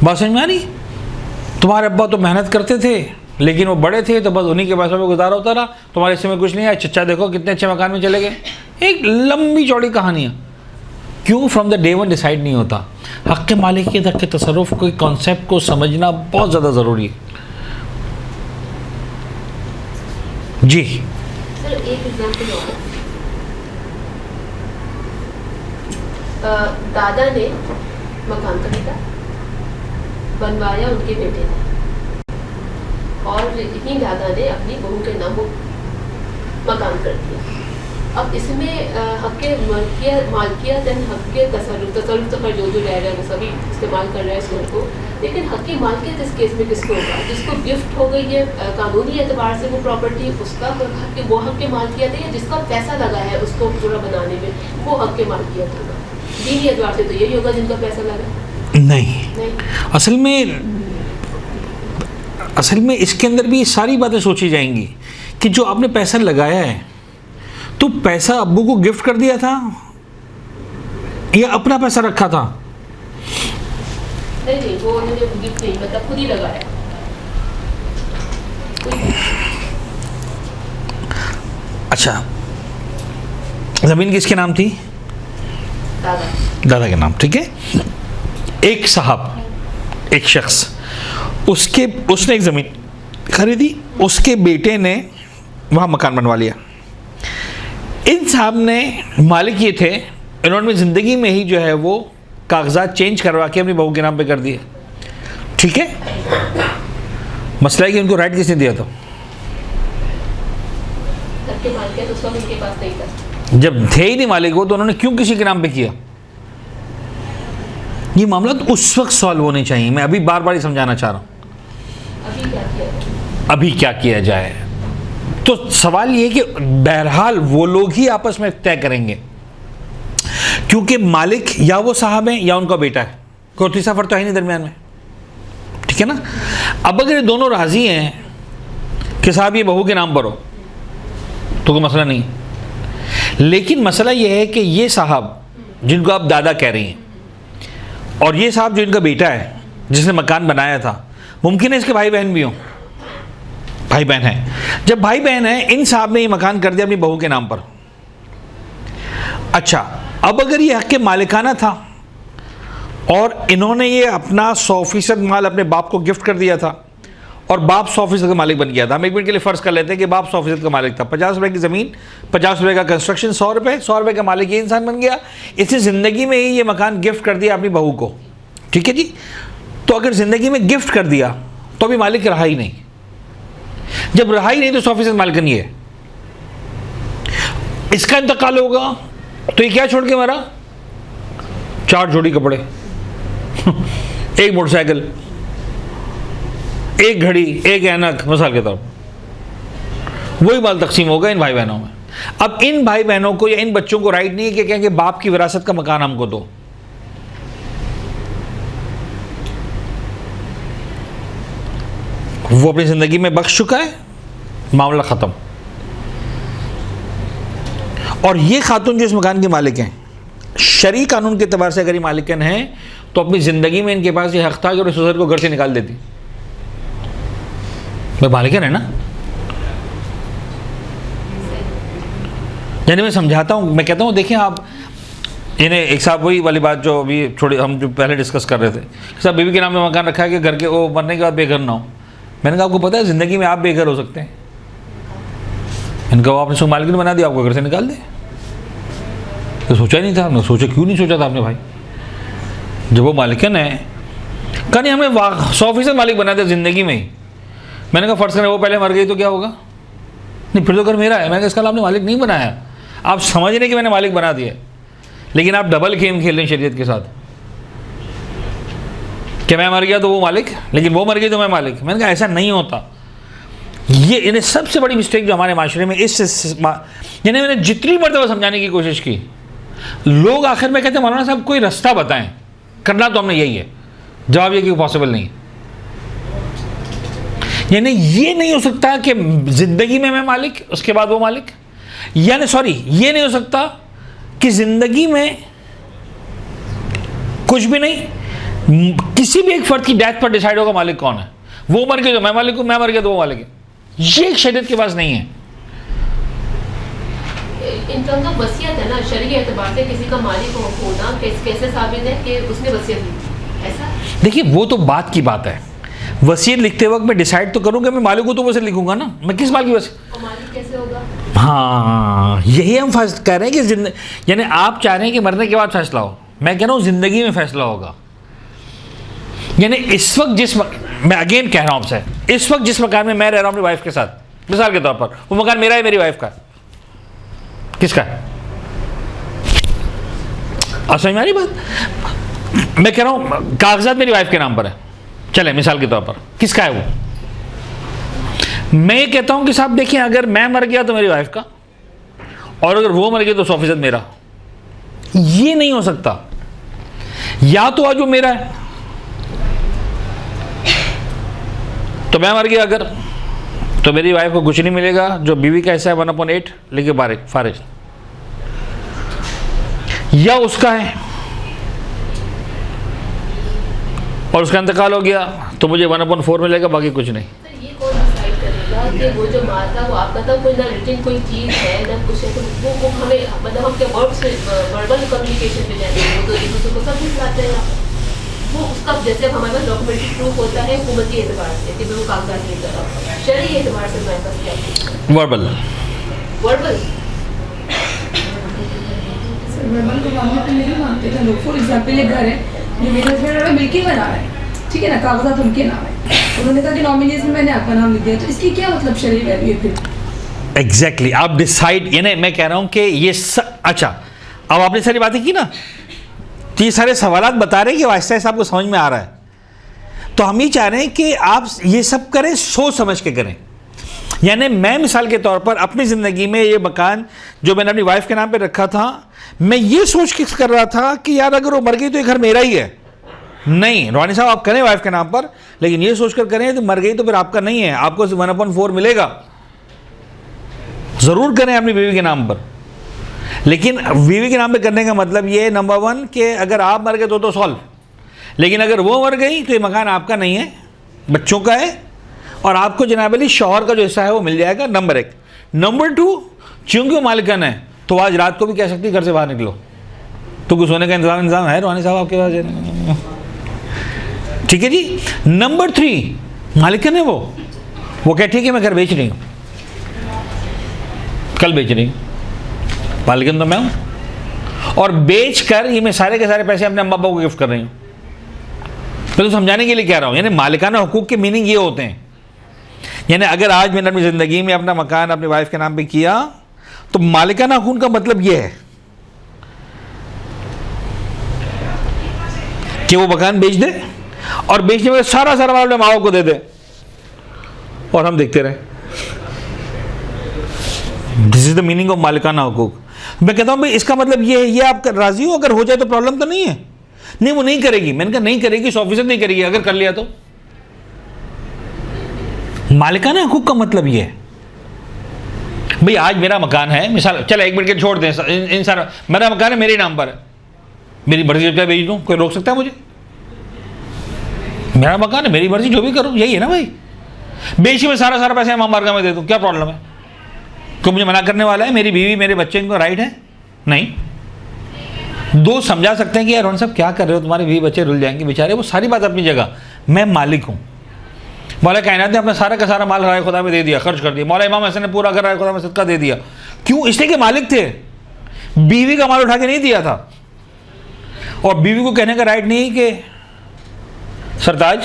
Speaker 1: बात समझ में आ रही? तुम्हारे अब्बा तो मेहनत करते थे लेकिन वो बड़े थे तो बस उन्हीं के पैसों में गुजारा होता रहा, तुम्हारे हिस्से में कुछ नहीं आया। चच्चा देखो कितने अच्छे मकान में चले गए। एक लंबी चौड़ी कहानियाँ। क्यों? From the day one decide नहीं होता। हक़ के मालिकियत, हक़ के तसर्रुफ़ को, कॉन्सेप्ट को समझना बहुत ज़्यादा ज़रूरी है। जी
Speaker 2: सर एक एग्जांपल और, दादा ने मकान खरीदा, बनवाया उनके बेटे ने, और इन्हीं दादा ने अपनी बहू के नाम मकान कर दिया। अब इसमें हक़ के मालिकियत एंड हक़ के तसर्रुफ़ तो खैर जो रह रहा है वो सभी इस्तेमाल कर रहे हैं इस घर को, लेकिन हक़ की मालिकियत इस केस में किसको होगा? जिसको गिफ्ट हो गई है कानूनी एतबार से वो प्रॉपर्टी, उसका वो हक़ के मालिकियत है, या जिसका पैसा लगा है उसको पूरा बनाने में, वो हक़ के मालिकियत होगा? दीनी एतबार से तो यही होगा जिनका पैसा लगा।
Speaker 1: नहीं। असल में इसके अंदर भी सारी बातें सोची जाएंगी कि जो आपने पैसा लगाया है तो पैसा अब्बू को गिफ्ट कर दिया था या अपना पैसा रखा था?
Speaker 2: नहीं, वो उन्होंने गिफ्ट नहीं, मतलब खुद ही लगाया।
Speaker 1: अच्छा, जमीन किसके नाम थी? दादा के नाम, ठीक है। एक साहब, एक शख्स, उसने एक ज़मीन खरीदी, उसके बेटे ने वहाँ मकान बनवा लिया। इन साहब ने मालिक ये थे, इन्होंने ज़िंदगी में ही जो है वो कागजात चेंज करवा के अपनी बहू के नाम पे कर दिए, ठीक है। मसला है कि उनको राइट किसने दिया था? जब थे ही नहीं मालिक वो, तो उन्होंने क्यों किसी के नाम पे किया? ये मामला तो उस वक्त सॉल्व होने चाहिए। मैं अभी बार बार ही समझाना चाह रहा हूँ। अभी क्या किया जाए? तो सवाल ये कि बहरहाल वो लोग ही आपस में तय करेंगे, क्योंकि मालिक या वो साहब हैं या उनका बेटा है, कोई तीसरा फर्क तो है नहीं दरमियान में, ठीक है ना। अब अगर ये दोनों राजी हैं कि साहब ये बहू के नाम पर हो तो कोई मसला नहीं, लेकिन मसला ये है कि ये साहब जिनको आप दादा कह रही हैं और ये साहब जो इनका बेटा है जिसने मकान बनाया था, मुमकिन है इसके भाई बहन भी हों। भाई बहन है, जब भाई बहन है, इन साहब ने ये मकान कर दिया अपनी बहू के नाम पर। अच्छा, अब अगर ये हक़ के मालिकाना था और इन्होंने ये अपना 100% माल अपने बाप को गिफ्ट कर दिया था और बाप 100% का मालिक बन गया था। हम एक मिनट के लिए फ़र्ज़ कर लेते हैं कि बाप 100% का मालिक था। 50 रुपये की ज़मीन, 50 रुपये का कंस्ट्रक्शन, 100 रुपये का मालिक ये इंसान बन गया। इसने ज़िंदगी में ही ये मकान गिफ्ट कर दिया अपनी बहू को, ठीक है जी। तो अगर ज़िंदगी में गिफ्ट कर दिया तो अभी मालिक रहा ही नहीं। जब रहा ही नहीं तो 100% मालिक नहीं है। इसका इंतकाल होगा तो ये क्या छोड़ के मरा? 4 जोड़ी कपड़े, एक मोटरसाइकिल, एक घड़ी, एक ऐनक, मिसाल के तौर पर वही माल तकसीम होगा इन भाई बहनों में। अब इन भाई बहनों को या इन बच्चों को राइट नहीं है कि कहेंगे बाप की विरासत का मकान हमको दो। वो अपनी ज़िंदगी में बख्श चुका है, मामला ख़त्म। और ये खातून जो इस मकान के मालिक हैं, शरई कानून के एतबार से अगर ये मालिकन हैं तो अपनी ज़िंदगी में इनके पास ये हक़ था कि और ससुर को घर से निकाल देती। मैं मालिकन है ना, यानी मैं समझाता हूँ, मैं कहता हूँ देखें आप इन्हें एक साहब वही वाली बात जो अभी थोड़ी हम जो पहले डिस्कस कर रहे थे, साहब बीवी के नाम में मकान रखा है कि घर के वो मरने के बाद बेघर ना हो। मैंने कहा आपको पता है ज़िंदगी में आप बेघर हो सकते हैं, इनका वो आपने उसको मालिक बना दिया, आपको घर से निकाल दे। तो सोचा ही नहीं था, हमने सोचा, क्यों नहीं सोचा था आपने भाई? जब वो मालिकन है, कहा नहीं हमने 100% मालिक बना दिया ज़िंदगी में ही। मैंने कहा फर्ज करें वो पहले मर गई तो क्या होगा? नहीं, फिर तो घर मेरा है। मैंने कहा इसका आपने मालिक नहीं बनाया, आप समझ रहे कि मैंने मालिक बना दिया, लेकिन आप डबल गेम खेल रहे हैं शरीयत के साथ कि मैं मर गया तो वो मालिक, लेकिन वो मर गई तो मैं मालिक। मैंने कहा ऐसा नहीं होता। ये इन्हें सबसे बड़ी मिस्टेक जो हमारे माशरे में यानी मैंने जितनी मरतबा समझाने की कोशिश की, लोग आखिर में कहते हैं मौलाना साहब कोई रास्ता बताएं, करना तो हमने यही है। जवाब ये कि पॉसिबल नहीं। यानी ये नहीं हो सकता कि जिंदगी में मैं मालिक, उसके बाद वो मालिक, यानी सॉरी, ये नहीं हो सकता कि जिंदगी में कुछ भी नहीं, किसी भी एक फर्द की डेथ पर डिसाइड होगा मालिक कौन है। वो मर गया तो मैं मालिक हूं, मैं मर गया तो वो मालिक है। ये एक शरीयत के पास नहीं है।
Speaker 2: इन टर्म्स ऑफ वसीयत है ना, शरई एतबार से किसी का मालिक होना कैसे साबित है कि उसने वसीयत ली? ऐसा
Speaker 1: देखिए, वो तो बात की बात है। वसीयत लिखते वक्त मैं डिसाइड तो करूंगा, मैं मालिक हूं तो वसीयत लिखूंगा ना, मैं किस बात की वसीयत?
Speaker 2: मालिक कैसे होगा?
Speaker 1: हाँ, यही हम कह रहे हैं कि यानी आप चाह रहे हैं कि मरने के बाद फैसला हो, मैं कह रहा हूँ जिंदगी में फैसला होगा। यानी इस वक्त मैं अगेन कह रहा हूँ आपसे, इस वक्त जिस मकान में मैं रह रहा हूँ अपनी वाइफ के साथ, मिसाल के तौर पर वो मकान मेरा है, मेरी वाइफ का, किसका है? आप समझ में आ रही बात? मैं कह रहा हूँ कागजात मेरी वाइफ के नाम पर है, चले मिसाल के तौर पर, किसका है वो? मैं कहता हूं कि साहब देखिए, अगर मैं मर गया तो मेरी वाइफ का, और अगर वो मर गया तो 100% मेरा। ये नहीं हो सकता। या तो आज वो मेरा है तो मैं मर गया अगर, तो मेरी वाइफ को कुछ नहीं मिलेगा, जो बीवी का हिस्सा है 1/8 लेके फारिज। या उसका है और उसका इंतकाल हो गया तो मुझे 1/4 मिलेगा, बाकी कुछ नहीं।
Speaker 2: ये कौन डिसाइड करेगा कि वो जो माल था वो आपका था? कोई ना रिटन कोई चीज़ है ना कुछ है, तो वो हमें मतलब हम क्या वर्बल कम्युनिकेशन पे जाएंगे? वो तो एक दूसरे को सब कुछ लाते हैं। वो उसका जैसे हमारे पास डॉक्यूमेंट्री प्रूफ होता है हुकूमती एतबार से कि वो कागजात लेकर आओ, शरई एतबार से हमारे पास क्या?
Speaker 1: वर्बल
Speaker 3: वर्बल को मामले पे नहीं मानते थे लोग। फॉर एग्जाम्पल ये घर है, ये मेरे हस्बैंड और मिलके बना रहे हैं, ठीक है ना, कागजात उनके नाम है, उन्होंने कहा कि नॉमिनीज में मैंने आपका नाम लिख दिया, तो इसकी क्या मतलब शरई वैल्यू है फिर?
Speaker 1: एग्जैक्टली, आप डिसाइड, यानी मैं कह रहा हूं कि ये अच्छा, अब आपने सारी बातें की ना, तो ये सारे सवालात बता रहे हैं कि वाइस साहब को समझ में आ रहा है। तो हम ही चाह रहे हैं कि आप ये सब करें, सोच समझ के करें। यानी मैं मिसाल के तौर पर अपनी ज़िंदगी में ये मकान जो मैंने अपनी वाइफ के नाम पे रखा था, मैं ये सोच के कर रहा था कि यार अगर वो मर गई तो ये घर मेरा ही है। नहीं रवानी साहब, आप करें वाइफ के नाम पर, लेकिन ये सोच कर करें तो मर गई तो फिर आपका नहीं है, आपको 1/4 मिलेगा। ज़रूर करें अपनी बीवी के नाम पर, लेकिन बीवी के नाम पे करने का मतलब ये नंबर 1 कि अगर आप मर गए तो सॉल्व, लेकिन अगर वो मर गई तो ये मकान आपका नहीं है, बच्चों का है, और आपको जनाब अली शौहर का जो हिस्सा है वो मिल जाएगा, नंबर 1। नंबर 2, चूंकि वो मालिकन है तो आज रात को भी कह सकती घर से बाहर निकलो, तो कुछ सोने का इंतजाम है रवानी साहब आपके पास, ठीक है जी। नंबर 3, मालिकन है वो कह ठीक है मैं घर बेच रही हूँ, कल बेच रही हूँ, मालिकन तो मैं हूँ, और बेच कर ये मैं सारे के सारे पैसे अपने अम्मा अब्बा को गिफ्ट कर रही हूँ। मैं तो समझाने के लिए कह रहा हूँ, यानी मालिकाना हुकूक के मीनिंग ये होते हैं। यानी अगर आज मैंने अपनी ज़िंदगी में अपना मकान अपनी वाइफ के नाम पे किया तो मालिकाना हुकूक का मतलब ये है कि वो मकान बेच दे और बेचने में सारा माल अपने माओ को दे दे और हम देखते रहे। This is the meaning of मालिकाना हुकूक। मैं कहता हूं भाई इसका मतलब ये है, ये आप राजी हो, अगर हो जाए तो प्रॉब्लम तो नहीं है। नहीं वो नहीं करेगी, मैंने कहा नहीं करेगी, 100% नहीं करेगी, अगर कर लिया तो। मालिकाना हुकूक का मतलब ये है भाई आज मेरा मकान है, मिसाल चलो 1 मिनट के छोड़ दें, इन सारा मेरा मकान है, मेरे नाम पर है, मेरी मर्जी जब बेच दूं कोई रोक सकता है मुझे? मेरा मकान है, मेरी मर्जी, जो भी करूं, यही है ना भाई। बेची में सारा पैसा इमाम बारगाह में दे दूं, क्या प्रॉब्लम है? कोई मुझे मना करने वाला है? मेरी बीवी मेरे बच्चे, इनको राइट है? नहीं। दो समझा सकते हैं कि यार साहब क्या कर रहे हो, तुम्हारे बीवी बच्चे रुल जाएंगे बेचारे, वो सारी बात अपनी जगह, मैं मालिक हूं, मौला कायनात ने अपना सारा का सारा माल राय खुदा में दे दिया, खर्च कर दिया। मौला इमाम हसन ने पूरा कर राय खुदा में सदका दे दिया। क्यों? इसलिए कि मालिक थे, बीवी का माल उठा के नहीं दिया था। और बीवी को कहने का राइट नहीं कि सरताज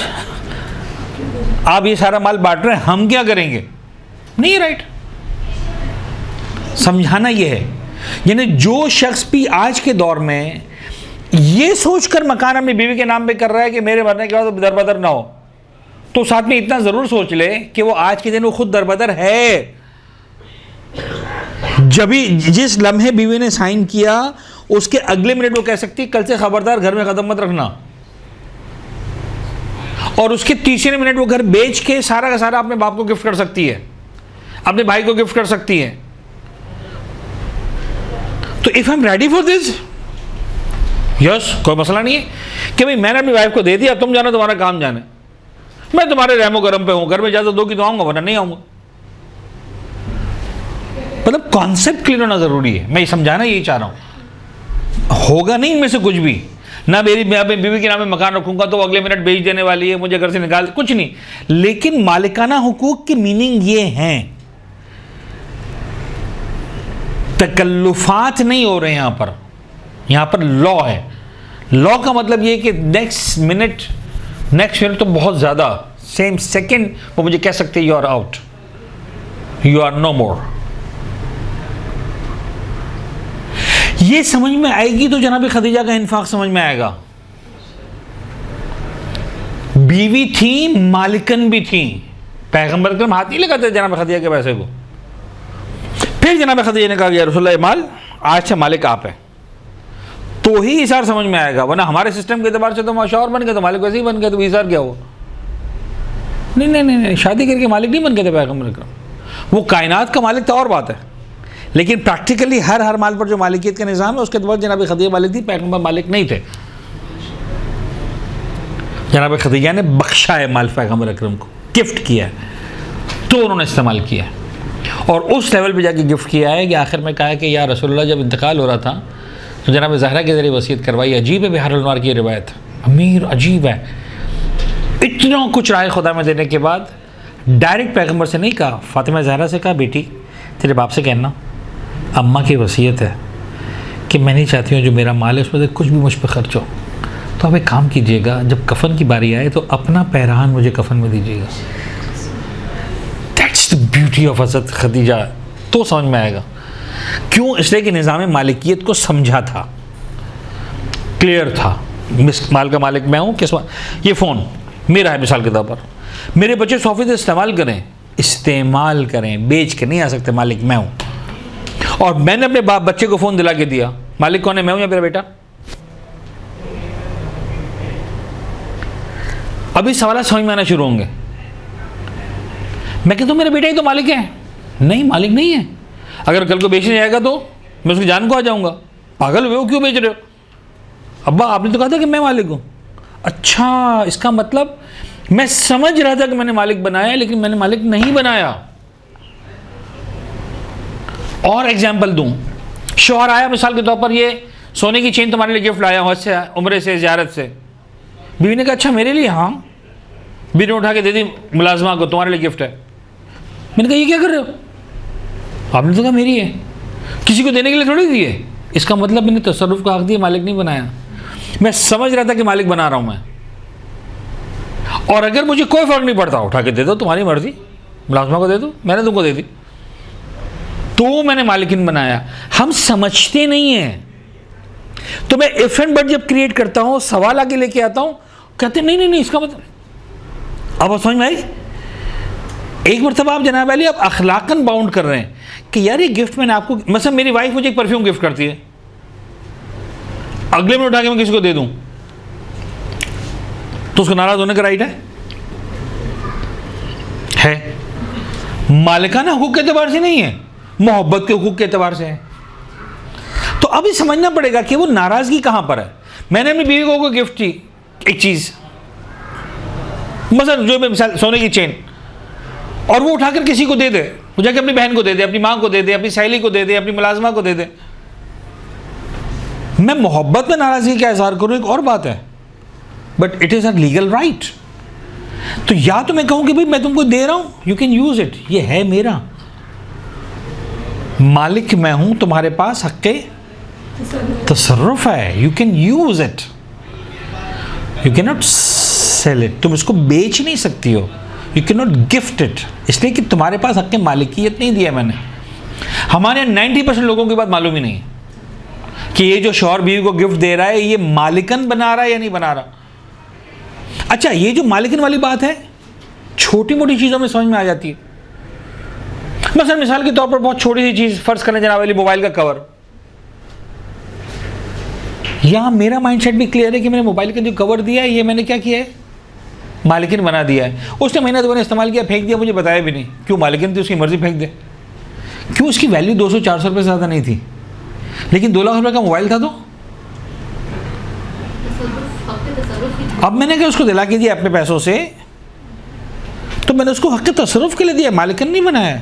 Speaker 1: आप ये सारा माल बांट रहे हैं, हम क्या करेंगे, नहीं राइट। समझाना ये है, यानी जो शख्स भी आज के दौर में ये सोचकर मकान अपनी बीवी के नाम पे कर रहा है कि मेरे मरने के बाद दरबदर ना हो, तो साथ में इतना जरूर सोच ले कि वो आज के दिन वो खुद दरबदर है। जब भी जिस लम्हे बीवी ने साइन किया उसके अगले मिनट वो कह सकती कल से खबरदार घर में कदम मत रखना, और उसके तीसरे मिनट वो घर बेच के सारा का सारा अपने बाप को गिफ्ट कर सकती है, अपने भाई को गिफ्ट कर सकती है। तो if I am ready for this, yes, कोई मसला नहीं है कि भाई मैंने अपनी वाइफ को दे दिया, तुम जानो तुम्हारा काम जाने, मैं तुम्हारे रहमो करम पे हूं, घर में इजाजत दोगी तो आऊंगा वरना नहीं आऊंगा। मतलब कॉन्सेप्ट क्लियर होना जरूरी है। मैं समझाना यही चाह रहा हूं, होगा नहीं इनमें से कुछ भी ना। मैं अपनी बीवी के नाम में मकान रखूंगा तो अगले मिनट बेच देने वाली है, मुझे घर से निकाल, कुछ नहीं। लेकिन मालिकाना हुकूक की मीनिंग ये हैं, तकल्लुफात नहीं हो रहे यहां पर लॉ है। लॉ का मतलब ये कि नेक्स्ट मिनट तो बहुत ज्यादा, सेम सेकंड वो मुझे कह सकते you are out, you are no more. ये समझ में आएगी तो जनाब खदीजा का इन्फाक समझ में आएगा। बीवी थी, मालिकन भी थी, पैगंबर अकरम हाथ नहीं लगाते जनाब खदीजा के पैसे को। फिर जनाब खदीजा ने कहा या रसूलल्लाह माल आज से मालिक आप है, तो ही इसार समझ में आएगा, वरना हमारे सिस्टम के एतबार से तो शौहर बन गए तो मालिक वैसे ही बन गए, तो इसार क्या हुआ? नहीं, शादी करके मालिक नहीं बन गए थे पैगंबर अकरम, वो कायनात का मालिक था और बात है। लेकिन प्रैक्टिकली हर माल पर जो मालिकियत का निज़ाम है उसके बाद जनाब खदीजा मालिक थी, पैगंबर मालिक नहीं थे। जनाब खदीजा ने बख्शा है माल पैगंबर अकरम को, गिफ्ट किया है, तो उन्होंने इस्तेमाल किया है। और उस लेवल पे जाके गिफ्ट किया है कि आखिर में कहा कि या रसूलुल्लाह जब इंतकाल हो रहा था तो जनाब ज़हरा के ज़रिए वसीयत करवाई। अजीब है बिहार अलवार की रिवायत, अमीर अजीब है। इतना कुछ राय खुदा में देने के बाद डायरेक्ट पैगंबर से नहीं कहा, फातिमा ज़हरा से कहा बेटी तेरे बाप से कहना अम्मा की वसीयत है कि मैं नहीं चाहती हूँ जो मेरा माल है उसमें से कुछ भी मुझ पर खर्च हो, तो आप एक काम कीजिएगा जब कफन की बारी आए तो अपना पैरहान मुझे कफन में दीजिएगा। दैट्स द ब्यूटी ऑफ हज़रत खदीजा। तो समझ में आएगा क्यों, इसलिए कि निज़ाम मालिकियत को समझा था, क्लियर था। माल का मालिक मैं हूँ, किस ये फ़ोन मेरा है मिसाल के तौर पर, मेरे बच्चे 100% इस्तेमाल करें, बेच के नहीं आ सकते, मालिक मैं हूँ। और मैंने अपने बच्चे को फ़ोन दिला के दिया, मालिक कौन है, मैं हूँ या मेरा बेटा? अभी सवाल समझ में आना शुरू होंगे। मैं कहता हूँ मेरा बेटा ही तो मालिक है, नहीं मालिक नहीं है। अगर कल को बेचने जाएगा तो मैं उसकी जान को आ जाऊंगा, पागल हुए हो क्यों बेच रहे हो? अब्बा आपने तो कहा था कि मैं मालिक हूँ। अच्छा, इसका मतलब मैं समझ रहा था कि मैंने मालिक बनाया, लेकिन मैंने मालिक नहीं बनाया। और एग्जाम्पल दूं, शौहर आया मिसाल के तौर पर, ये सोने की चेन तुम्हारे लिए गिफ्ट लाया हूँ, से उम्रे से ज़ियारत से। बीवी ने कहा अच्छा मेरे लिए? हाँ। बीवी ने उठा के दे दी मुलाजमा को, तुम्हारे लिए गिफ्ट है। मैंने कहा ये क्या कर रहे हो? आपने तो कहा मेरी है, किसी को देने के लिए थोड़ी दी है। इसका मतलब मैंने तसर्रुफ का हक दिया, मालिक नहीं बनाया। मैं समझ रहा था कि मालिक बना रहा हूं मैं, और अगर मुझे कोई फर्क नहीं पड़ता, उठा के दे दो, तुम्हारी मर्जी, मुलाजमा को दे दो, मैंने तुमको दे दी, तो मैंने मालिकिन बनाया। हम समझते नहीं हैं, तो मैं इफ एंड बट जब क्रिएट करता हूं, सवाल आगे लेके आता हूं, कहते नहीं इसका मतलब, अब समझ में आई? एक मरतबा आप जनाब अली आप अखलाकन बाउंड कर रहे हैं कि यार ये गिफ्ट मैंने आपको, मतलब मेरी वाइफ मुझे एक परफ्यूम गिफ्ट करती है, अगले मिनट उठा के मैं किसी को दे दूं तो उसको नाराज होने का राइट है? मालिकाना हुकूक के एतबार से नहीं है, मोहब्बत के हुकूक के एतबार से है। तो अभी समझना पड़ेगा कि वो नाराजगी कहां पर है। मैंने अपनी बीवी को गिफ्ट की एक चीज, मसलन जो मैं मिसाल सोने की चेन, और वो उठाकर किसी को दे दे, वो जाके अपनी बहन को दे दे, अपनी माँ को दे दे, अपनी सहेली को दे दे, अपनी मुलाजमा को दे दे, मैं मोहब्बत में नाराजगी का इजहार करूं एक और बात है, but it is a legal right. तो या तो मैं कहूँ कि भाई मैं तुमको दे रहा हूँ, यू कैन यूज़ इट, ये है मेरा, मालिक मैं हूँ, तुम्हारे पास हक़ तसर्रुफ है, you can use it, you can not sell it, तुम इसको बेच नहीं सकती हो, you can not gift it, इसलिए कि तुम्हारे पास हक़ मालिकियत नहीं दिया मैंने। हमारे 90% लोगों की बात मालूम ही नहीं है कि ये जो शौहर बीवी को गिफ्ट दे रहा है ये मालिकन बना रहा है या नहीं बना रहा। अच्छा, ये जो मालिकन वाली बात है छोटी मोटी चीज़ों में समझ में आ जाती है। मसलन मिसाल के तौर पर बहुत छोटी सी चीज़ फ़र्ज़ करें जनाब वाली मोबाइल का कवर, यहाँ मेरा माइंडसेट भी क्लियर है कि मैंने मोबाइल का जो कवर दिया है ये मैंने क्या किया है, मालिकन बना दिया है। उसने महीना 2 महीने इस्तेमाल किया, फेंक दिया, मुझे बताया भी नहीं, क्यों, मालिकन थी, उसकी मर्ज़ी, फेंक दे। क्यों, उसकी वैल्यू 200-400 रुपये से ज़्यादा नहीं थी, लेकिन 2 लाख रुपये का मोबाइल था। तो अब मैंने क्या उसको दिला के दिया अपने पैसों से, तो मैंने उसको हक़ तसर्रुफ़ के लिए दिया, मालिकन नहीं बनाया।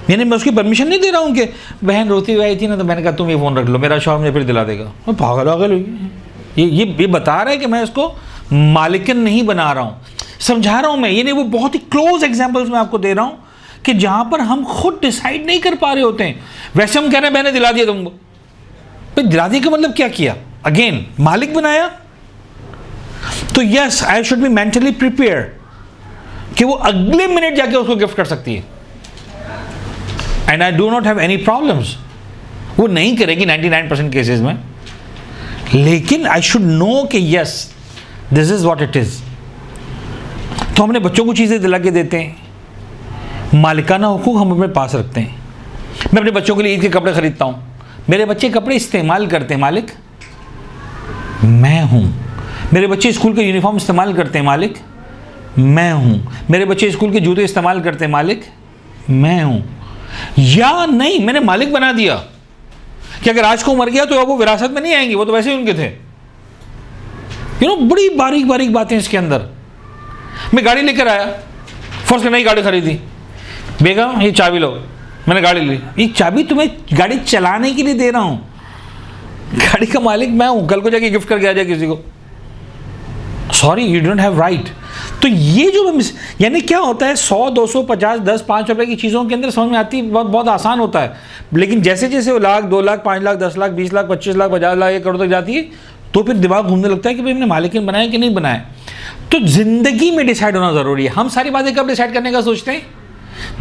Speaker 1: यानी मैं उसकी परमिशन नहीं दे रहा हूँ कि बहन रोती हुई आई थी ना तो मैंने कहा तुम ये फ़ोन रख लो, मेरा शौहर मुझे फिर दिला देगा। मैं पागल हुई, ये बता रहा है कि मैं इसको मालिकन नहीं बना रहा हूँ, समझा रहा हूँ मैं। ये नहीं, वो बहुत ही क्लोज एग्जाम्पल्स मैं आपको दे रहा हूँ कि जहाँ पर हम खुद डिसाइड नहीं कर पा रहे होते हैं। वैसे हम कह रहे हैं मैंने दिला दिया तुमको, भाई दिला दिया का मतलब क्या किया, अगेन मालिक बनाया। तो yes, I should be mentally prepare कि वो अगले मिनट जाके उसको गिफ्ट कर सकती है, and I do not have any problems. वो नहीं करेगी 99% केसेस में, लेकिन आई शुड नो कि yes this is what it is. तो हमने बच्चों को चीज़ें दिला के देते हैं, मालिकाना हुकूक हम अपने पास रखते हैं। मैं अपने बच्चों के लिए ईद के कपड़े खरीदता हूँ, मेरे बच्चे कपड़े इस्तेमाल करते हैं, मालिक मैं हूँ। मेरे बच्चे स्कूल के यूनिफॉर्म इस्तेमाल करते हैं, मालिक मैं हूँ। मेरे बच्चे स्कूल के जूते इस्तेमाल करते हैं, मालिक मैं हूँ। या नहीं, मैंने मालिक बना दिया कि अगर आज को मर गया तो अब वो विरासत में नहीं आएंगी, वो तो वैसे ही उनके थे। बड़ी बारीक बारीक बातें इसके अंदर। मैं गाड़ी लेकर आया, फर्स्ट नई गाड़ी खरीदी, बेगम ये चाबी लो, मैंने गाड़ी ली। ये चाबी तुम्हें गाड़ी चलाने के लिए दे रहा हूँ, गाड़ी का मालिक मैं हूँ। कल को जाके गिफ्ट करके आ जाए किसी को, sorry you don't have right. तो ये जो यानी क्या होता है, 100, 200, 50, 10, 5 रुपए की चीज़ों के अंदर समझ में आती है, बहुत आसान होता है। लेकिन जैसे जैसे वो लाख, 2 लाख, 5 लाख, 10 लाख, 20 लाख, 25 लाख, 50 लाख, 1 करोड़ तक जाती है, तो फिर दिमाग घूमने लगता है कि भाई हमने मालिकिन बनाया कि नहीं बनाया। तो ज़िंदगी में डिसाइड होना ज़रूरी है। हम सारी बातें कब डिसाइड करने का सोचते हैं,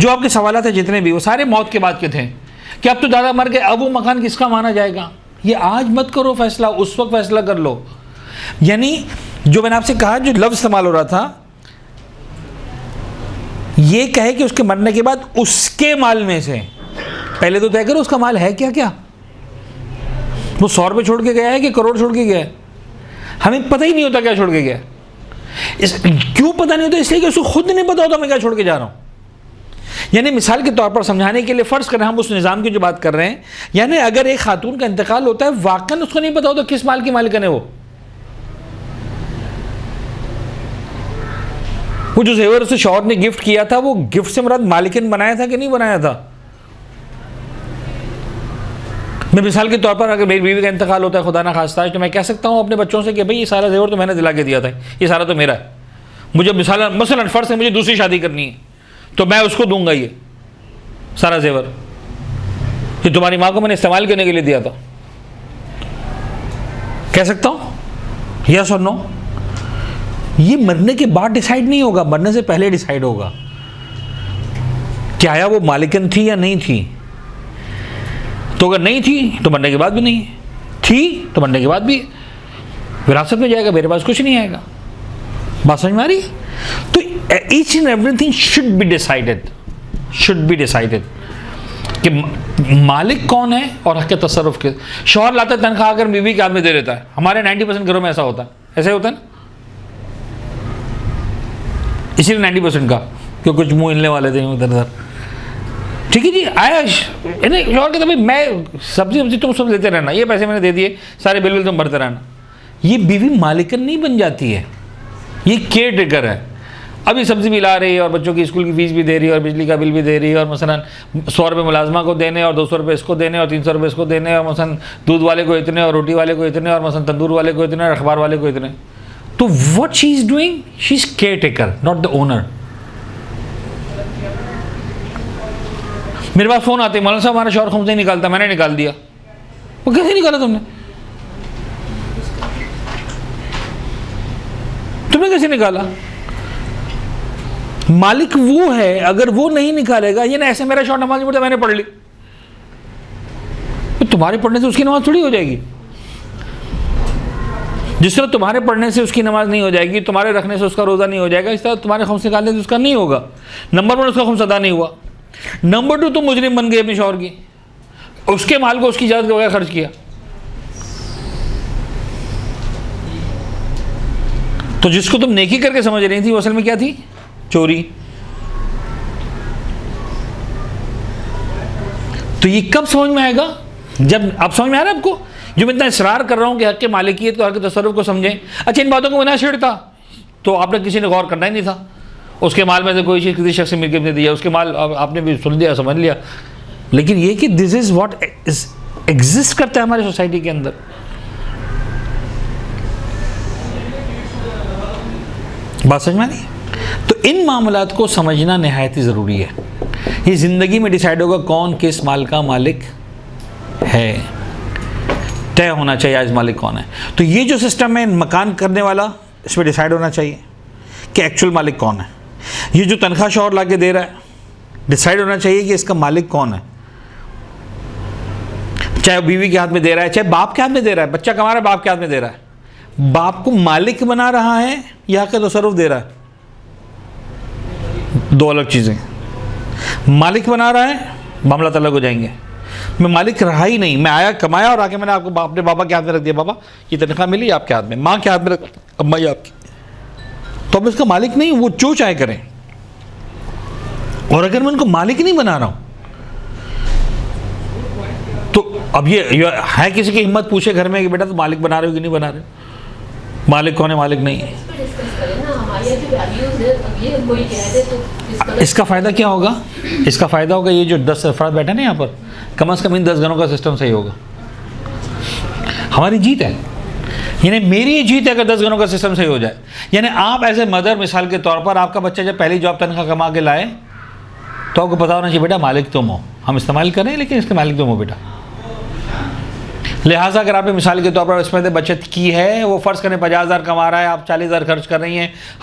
Speaker 1: जो आपके सवाल थे जितने भी, वो सारे मौत के बाद के थे कि अब तो दादा मर गए, अब वो मकान किसका माना जाएगा। ये आज मत करो फैसला, उस वक्त फैसला कर लो। यानी जो मैंने आपसे कहा, जो लफ्ज़ इस्तेमाल हो रहा था, ये कहे कि उसके मरने के बाद उसके माल में से पहले तो तय करो उसका माल है क्या। क्या वो 100 रुपये छोड़ के गया है कि करोड़ छोड़ के गया है, हमें पता ही नहीं होता क्या छोड़ के गया। क्यों पता नहीं होता, इसलिए कि उसको खुद नहीं पता होता मैं क्या छोड़ के जा रहा हूँ। यानी मिसाल के तौर पर समझाने के लिए फ़र्ज़ करें हम उस निज़ाम की जो बात कर रहे हैं, यानी अगर एक खातून का इंतकाल होता है, वाकई उसको नहीं पता होता किस माल की मालिकन है वो जो ज़ेवर उसे शौहर ने गिफ्ट किया था, वो गिफ्ट से मुराद मालिकन बनाया था कि नहीं बनाया था। मैं मिसाल के तौर पर अगर मेरी बीवी का इंतकाल होता है खुदा ना खास्ता, तो मैं कह सकता हूँ अपने बच्चों से कि भाई ये सारा ज़ेवर तो मैंने दिला के दिया था, ये सारा तो मेरा है। मुझे मसलन फ़र्ज़ है मुझे दूसरी शादी करनी है, तो मैं उसको दूंगा ये सारा ज़ेवर, ये तुम्हारी माँ को मैंने इस्तेमाल करने के लिए दिया था। कह सकता हूँ यस और नो। ये मरने के बाद डिसाइड नहीं होगा, मरने से पहले डिसाइड होगा क्या आया वो मालिकन थी या नहीं थी। तो अगर नहीं थी तो मरने के बाद भी नहीं है, थी तो मरने के बाद भी विरासत में जाएगा, मेरे पास कुछ नहीं आएगा। बात समझ में आ रही है? तो each and everything should be decided कि मालिक कौन है और हक़ तसर्रुफ़ के। शौहर लाता है तनख्वाह अगर बीवी के हाथ में दे देता है, हमारे 90% घरों में ऐसा होता है, ऐसे होता है ना, इसीलिए 90% का, क्यों कुछ मुंह हिलने वाले थे उधर उधर। ठीक है जी, आया शौहर कहता भाई मैं सब्जी तुम सब लेते रहना, ये पैसे मैंने दे दिए, सारे बिल तुम भरते रहना। ये बीवी मालिकन नहीं बन जाती है, ये केयर टेकर है। अभी सब्ज़ी भी ला रही है और बच्चों की स्कूल की फ़ीस भी दे रही है और बिजली का बिल भी दे रही है, और मसलन 100 रुपये मुलाजमा को देने और 200 रुपये इसको देने और 300 रुपये इसको देने, और मसलन दूध वाले को इतने और रोटी वाले को इतने और मसलन तंदूर वाले को इतने और अखबार वाले को इतने। तो what she is doing, she is care taker, not the owner. मेरे पास फोन आते, मौलाना साहब हमारा शौहर खुद नहीं निकालता, मैंने निकाल दिया। वो कैसे निकाला तुमने कैसे निकाला? मालिक वो है, अगर वो नहीं निकालेगा, ये ना ऐसे मेरा शौहर नमाज नहीं पढ़ता मैंने पढ़ ली, तो तुम्हारे पढ़ने से उसकी नमाज थोड़ी हो जाएगी। जिस तरह तुम्हारे पढ़ने से उसकी नमाज नहीं हो जाएगी, तुम्हारे रखने से उसका रोज़ा नहीं हो जाएगा, इस तरह तुम्हारे खुम्स निकालने से उसका नहीं होगा। नंबर 1 उसका खुम्स अदा नहीं हुआ, नंबर 2 तुम मुजरिम बन गए अपने शौहर की, उसके माल को उसकी इजाज़त के बगैर खर्च किया। तो जिसको तुम नेकी करके समझ रही थी वो असल में क्या थी? चोरी। तो ये कब समझ में आएगा? जब आप समझ में आ रहा है आपको, जो मैं इतना इसरार कर रहा हूं कि हक के मालिकियत को, हक के तसर्रुफ को समझें। अच्छा, इन बातों को बिना छेड़ता तो आपने किसी ने गौर करना ही नहीं था। उसके माल में से कोई चीज़ किसी शख्स ने मिलकर दे दिया, उसके माल आपने भी सुन लिया, समझ लिया। लेकिन ये कि दिस इज व्हाट एग्जिस्ट करता है हमारी सोसाइटी के अंदर। बात समझ में नहीं? तो इन मामलात को समझना नहायत ही ज़रूरी है। ये ज़िंदगी में डिसाइड होगा कौन किस माल का मालिक है, तय होना चाहिए आज मालिक कौन है। तो ये जो सिस्टम है मकान करने वाला, इसमें डिसाइड होना चाहिए कि एक्चुअल मालिक कौन है। ये जो तनख्वाह शौहर ला के दे रहा है, डिसाइड होना चाहिए कि इसका मालिक कौन है। चाहे बीवी के हाथ में दे रहा है, चाहे बाप के हाथ में दे रहा है, बच्चा कमा रहा है बाप के हाथ में दे रहा है, बाप को मालिक बना रहा है या के तसर्रुफ दे रहा है, दो अलग चीज़ें। मालिक बना रहा है, मामला अलग हो जाएंगे। मैं मालिक रहा ही नहीं, मैं आया कमाया और आके मैंने आपको अपने बाबा के हाथ में रख दिया, बाबा ये तनख्वाह मिली आपके हाथ में, माँ के हाथ में रख, अम्मा ये आपकी, तो अब इसका मालिक नहीं, वो जो चाहे करें। और अगर मैं उनको मालिक नहीं बना रहा हूं, तो अब ये है किसी की हिम्मत पूछे घर में कि बेटा तो मालिक बना रहे हो कि नहीं बना रहे हो, मालिक कौन है मालिक नहीं है। इसका फ़ायदा क्या होगा? इसका फ़ायदा होगा ये जो 10 अफराद बैठे ना यहाँ पर, कम से कम इन 10 घरों का सिस्टम सही होगा। हमारी जीत है, यानी मेरी ये जीत है अगर 10 घरों का सिस्टम सही हो जाए। यानी आप एज ए मदर, मिसाल के तौर पर आपका बच्चा जब पहली जॉब तनख्वाह कमा के लाए तो आपको पता होना चाहिए बेटा मालिक तुम हो, हम इस्तेमाल करें लेकिन इसके मालिक तुम हो बेटा। लिहाजा अगर आपने मिसाल के तौर पर इसमें बचत की है, वो फ़र्ज़ करें 50,000 कमा रहा है, आप 40,000 खर्च कर रही हैं,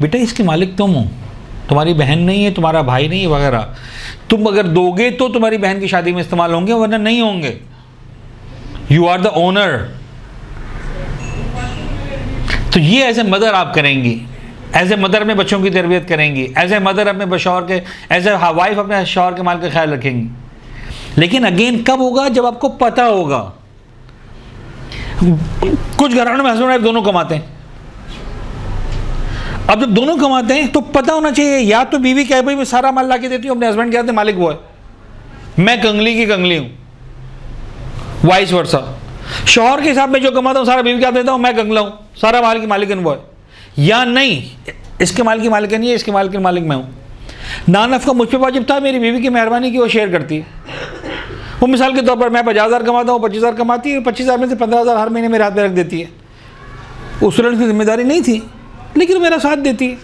Speaker 1: बेटा इसके मालिक तुम हो, तुम्हारी बहन नहीं है, तुम्हारा भाई नहीं है वगैरह। तुम अगर दोगे तो तुम्हारी बहन की शादी में इस्तेमाल होंगे, वरना नहीं होंगे। You are the owner. तो ये एज ए मदर आप करेंगी, एज ए मदर में बच्चों की तरबियत करेंगी, एज ए मदर अपने शौहर के, एज ए वाइफ अपने शौहर के माल का ख्याल रखेंगी। लेकिन अगेन कब होगा? जब आपको पता होगा। कुछ घरानों में हस्बैंड वाइफ दोनों कमाते हैं। अब जब दोनों कमाते हैं तो पता होना चाहिए, या तो बीवी कहे भाई मैं सारा माल ला के देती हूँ अपने हस्बैंड के हाथ में, मालिक वो है, मैं कंगली की कंगली हूँ, वाइस वर्सा। शौहर के हिसाब में जो कमाता हूँ सारा बीवी के हाथ देता हूँ, मैं कंगला हूँ, सारा माल की मालिकन वो है। या नहीं, इसके माल की मालिकन नहीं है, इसके माल के मालिक मैं हूँ। नानफ का मुझ पर वाजिब था, मेरी बीवी की मेहरबानी की वो शेयर करती है। वो मिसाल के तौर पर मैं 50,000 कमाता हूँ, 25,000 कमाती है, 25,000 में से 15,000 हर महीने मेरे हाथ में रख देती है। उस लड़की की जिम्मेदारी नहीं थी लेकिन मेरा साथ देती है,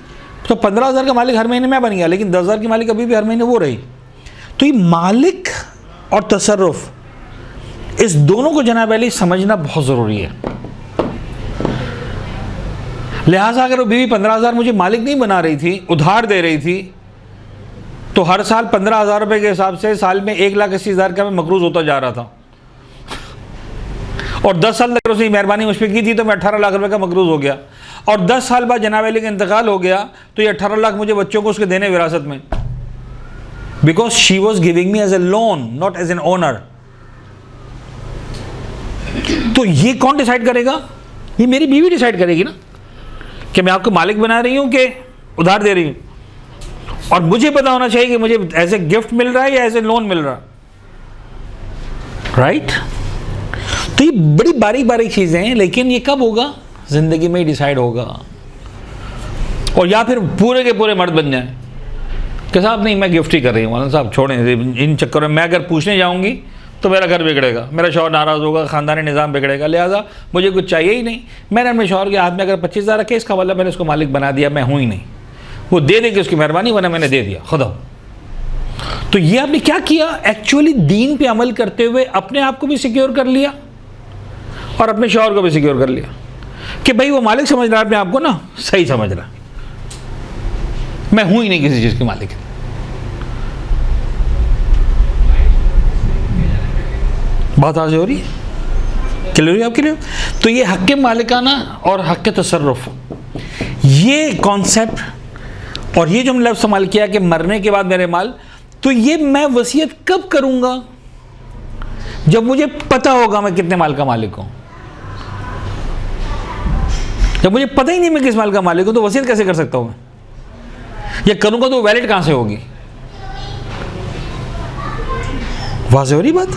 Speaker 1: तो 15,000 का मालिक हर महीने मैं बन गया, लेकिन 10,000 की मालिक अभी भी हर महीने वो रही। तो ये मालिक और तसर्रुफ, इस दोनों को जनाब अली समझना बहुत ज़रूरी है। लिहाजा अगर वो बीवी 15,000 मुझे मालिक नहीं बना रही थी, उधार दे रही थी, तो हर साल 15,000 रुपये के हिसाब से साल में 1,80,000 का मैं मकरूज़ होता जा रहा था। और 10 साल तक उसने मेहरबानी मुझ पर की थी तो मैं 18 लाख रुपए का मकरूज़ हो गया। और 10 साल बाद जनाब अली का इंतकाल हो गया तो ये 18 लाख मुझे बच्चों को उसके देने विरासत में, because she was giving me as a loan, not as an owner. तो ये कौन डिसाइड करेगा? ये मेरी बीवी डिसाइड करेगी ना, कि मैं आपको मालिक बना रही हूं कि उधार दे रही हूं। और मुझे पता होना चाहिए कि मुझे एज ए गिफ्ट मिल रहा है या एज ए लोन मिल रहा है, राइट? तो ये बड़ी बारीक बारीक चीज़ें हैं, लेकिन ये कब होगा? ज़िंदगी में ही डिसाइड होगा। और या फिर पूरे के पूरे मर्द बन जाए कि साहब नहीं मैं गिफ्ट ही कर रही हूँ, मौलाना साहब छोड़ें इन चक्करों में, मैं अगर पूछने जाऊँगी तो मेरा घर बिगड़ेगा, मेरा शौहर नाराज़ होगा, ख़ानदानी निज़ाम बिगड़ेगा, लिहाजा मुझे कुछ चाहिए ही नहीं। मैंने अपने शौहर के हाथ में अगर 25,000 रखे, इसका मतलब मैंने उसको मालिक बना दिया, मैं हूँ ही नहीं। वो दे देगी उसकी मेहरबानी, वरना मैंने दे दिया खुदा। तो ये आपने क्या किया, एक्चुअली दीन पे अमल करते हुए अपने आप को भी सिक्योर कर लिया और अपने शौहर को भी सिक्योर कर लिया कि भाई वो मालिक समझ रहा है अपने आप को ना, सही समझ रहा है, मैं हूं ही नहीं किसी चीज के मालिक। बात आज हो रही है, क्लियर हो रही है आपके लिए? तो ये हक़ मालिकाना और हक़ तसर्रुफ, ये कॉन्सेप्ट और ये जो हमने लफ्ज़ इस्तेमाल किया कि मरने के बाद मेरे माल, तो ये मैं वसीयत कब करूंगा? जब मुझे पता होगा मैं कितने माल का मालिक हूं। जब मुझे पता ही नहीं मैं किस माल का मालिक हूं, तो वसीयत कैसे कर सकता हूं मैं? ये करूंगा तो वैलिड कहां से होगी? वाज़ेह हो रही बात?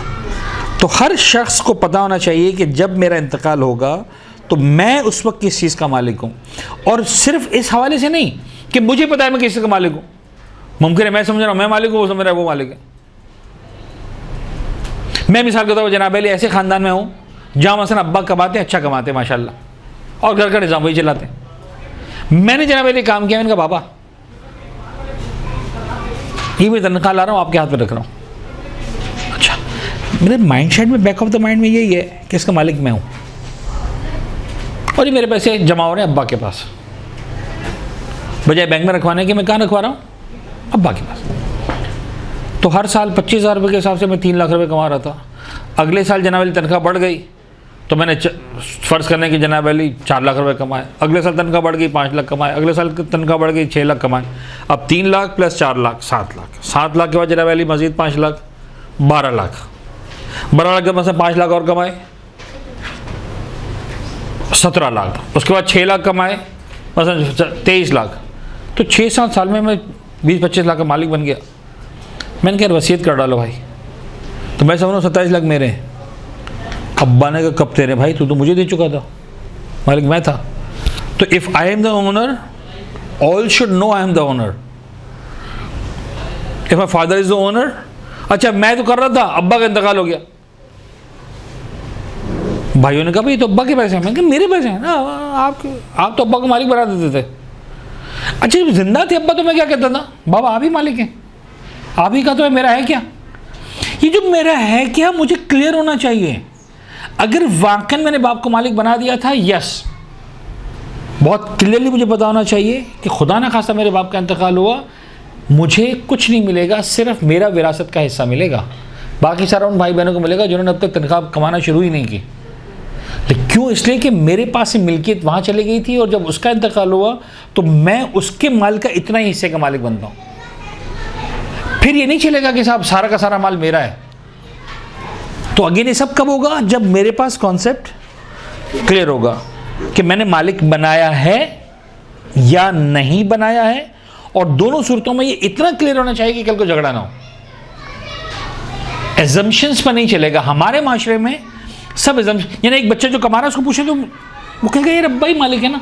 Speaker 1: तो हर शख्स को पता होना चाहिए कि जब मेरा इंतकाल होगा तो मैं उस वक्त किस चीज़ का मालिक हूं, और सिर्फ इस हवाले से नहीं कि मुझे पता है मैं किस चीज़ का मालिक हूं। मुमकिन है मैं समझ रहा हूं मैं मालिक हूं, वो समझ रहा है वो मालिक है। मैं मिसाल करता हूँ जनाब अली ऐसे ख़ानदान में हूँ जहाँ मसलन अब्बा कमाते अच्छा कमाते माशाल्लाह, और घर का निज़ाम वही चलाते। मैंने जनाब अली काम किया, मैंने कहा बाबा ये मैं तनख्वाह ला रहा हूँ, आपके हाथ में रख रहा हूँ। अच्छा, मेरे माइंड सेट में, बैक ऑफ द माइंड में यही है कि इसका मालिक मैं हूँ, और ये मेरे पैसे जमा हो रहे हैं अब्बा के पास, बजाय बैंक में रखवाने के मैं कहाँ रखवा रहा हूँ? अब्बा के पास। तो हर साल 25,000 रुपये के हिसाब से मैं 3 लाख रुपये कमा रहा था। अगले साल जनाब अली तनख्वाह बढ़ गई तो मैंने फ़र्ज़ करने की जनाब अली 4 लाख रुपये कमाए। अगले साल तनख्वाह बढ़ गई 5 लाख कमाए। अगले साल तनख्वाह बढ़ गई 6 लाख कमाए। अब 3 लाख प्लस 4 लाख 7 लाख। 7 लाख के बाद जनाब अली मज़ीद 5 लाख 12 लाख। 12 लाख के बाद मतलब 5 लाख और कमाए 17 लाख। उसके बाद 6 लाख कमाए मतलब 23 लाख। तो 6-7 साल में मैं 20-25 लाख का मालिक बन गया। मैंने कहा वसीयत कर डालो भाई। तो मैं समझ रहा हूँ 27 लाख मेरे हैं। अब्बा ने कहा कब तेरे भाई, तू तो मुझे दे चुका था, मालिक मैं था। तो if I am the owner, all should know I am the owner. If my father is the owner, अच्छा मैं तो कर रहा था, अब्बा का इंतकाल हो गया। भाइयों ने कहा भाई ये तो अब्बा के पैसे हैं। मैंने कहा मेरे पैसे हैं ना, आप तो अब्बा को मालिक बना देते थे। अच्छा जब जिंदा थे अब्बा तो मैं क्या कहता था, बाबा आप ही मालिक हैं, आप ही का तो है, मेरा है क्या? ये जो मेरा है क्या मुझे क्लियर होना चाहिए। अगर वाकई मैंने बाप को मालिक बना दिया था, यस, बहुत क्लियरली मुझे पता होना चाहिए कि खुदा ना खास्ता मेरे बाप का इंतकाल हुआ, मुझे कुछ नहीं मिलेगा, सिर्फ मेरा विरासत का हिस्सा मिलेगा, बाकी सारा उन भाई बहनों को मिलेगा जिन्होंने अब तक तनख्वाह कमाना शुरू ही नहीं की। लेकिन क्यों? इसलिए कि मेरे पास से मिल्कियत वहाँ चली गई थी, और जब उसका इंतकाल हुआ तो मैं उसके माल का इतना ही हिस्से का मालिक बनता हूँ। फिर ये नहीं चलेगा कि साहब सारा का सारा माल मेरा है। तो अगेन ये सब कब होगा? जब मेरे पास कॉन्सेप्ट क्लियर होगा कि मैंने मालिक बनाया है या नहीं बनाया है, और दोनों सूरतों में ये इतना क्लियर होना चाहिए कि कल को झगड़ा ना हो। एजम्पशंस पर नहीं चलेगा। हमारे माशरे में सब एजम्पशन, यानी एक बच्चा जो कमा रहा है उसको पूछे तो वो कहेगा यार अब्बा ही मालिक है ना।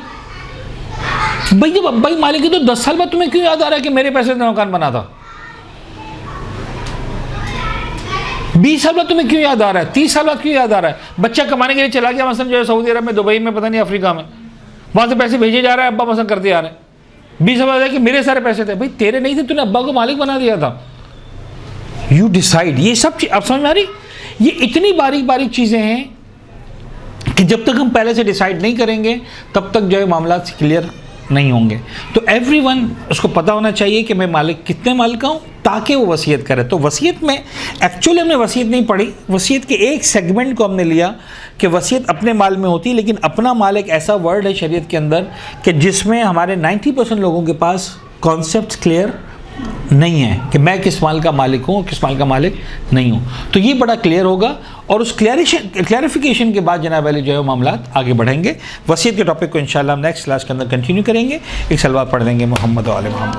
Speaker 1: भाई जब अब्बा ही मालिक है तो 10 साल बाद तुम्हें क्यों याद आ रहा है कि मेरे पैसे से मकान बना था? 20 साल बाद तुम्हें क्यों याद आ रहा है? 30 साल बाद क्यों याद आ रहा है? बच्चा कमाने के लिए चला गया मसलन जो है सऊदी अरब में, दुबई में, पता नहीं अफ्रीका में, वहाँ से पैसे भेजे जा रहे हैं, अब्बा मसलन करते आ रहे हैं। 20 साल बाद कि मेरे सारे पैसे थे। भाई तेरे नहीं थे, तूने अब्बा को मालिक बना दिया था। You decide. ये सब चीज़ अब समझ में आ रही? ये इतनी बारीक बारीक चीज़ें हैं कि जब तक हम पहले से डिसाइड नहीं करेंगे तब तक जो है मामला क्लियर नहीं होंगे। तो एवरीवन उसको पता होना चाहिए कि मैं मालिक कितने माल का हूँ, ताकि वो वसीयत करे। तो वसीयत में एक्चुअली हमने वसीयत नहीं पढ़ी, वसीयत के एक सेगमेंट को हमने लिया कि वसीयत अपने माल में होती है, लेकिन अपना माल एक ऐसा वर्ड है शरीयत के अंदर कि जिसमें हमारे 90% लोगों के पास कॉन्सेप्ट क्लियर नहीं है कि मैं किस माल का मालिक हूँ, किस माल का मालिक नहीं हूँ। तो ये बड़ा क्लियर होगा, और उस क्लैरिफिकेशन के बाद जनाब अली जो है मामलात आगे बढ़ेंगे। वसीयत के टॉपिक को इंशाल्लाह हम नेक्स्ट क्लास के अंदर कंटिन्यू करेंगे। एक सलवात पढ़ देंगे मोहम्मद वाले मोहम्मद।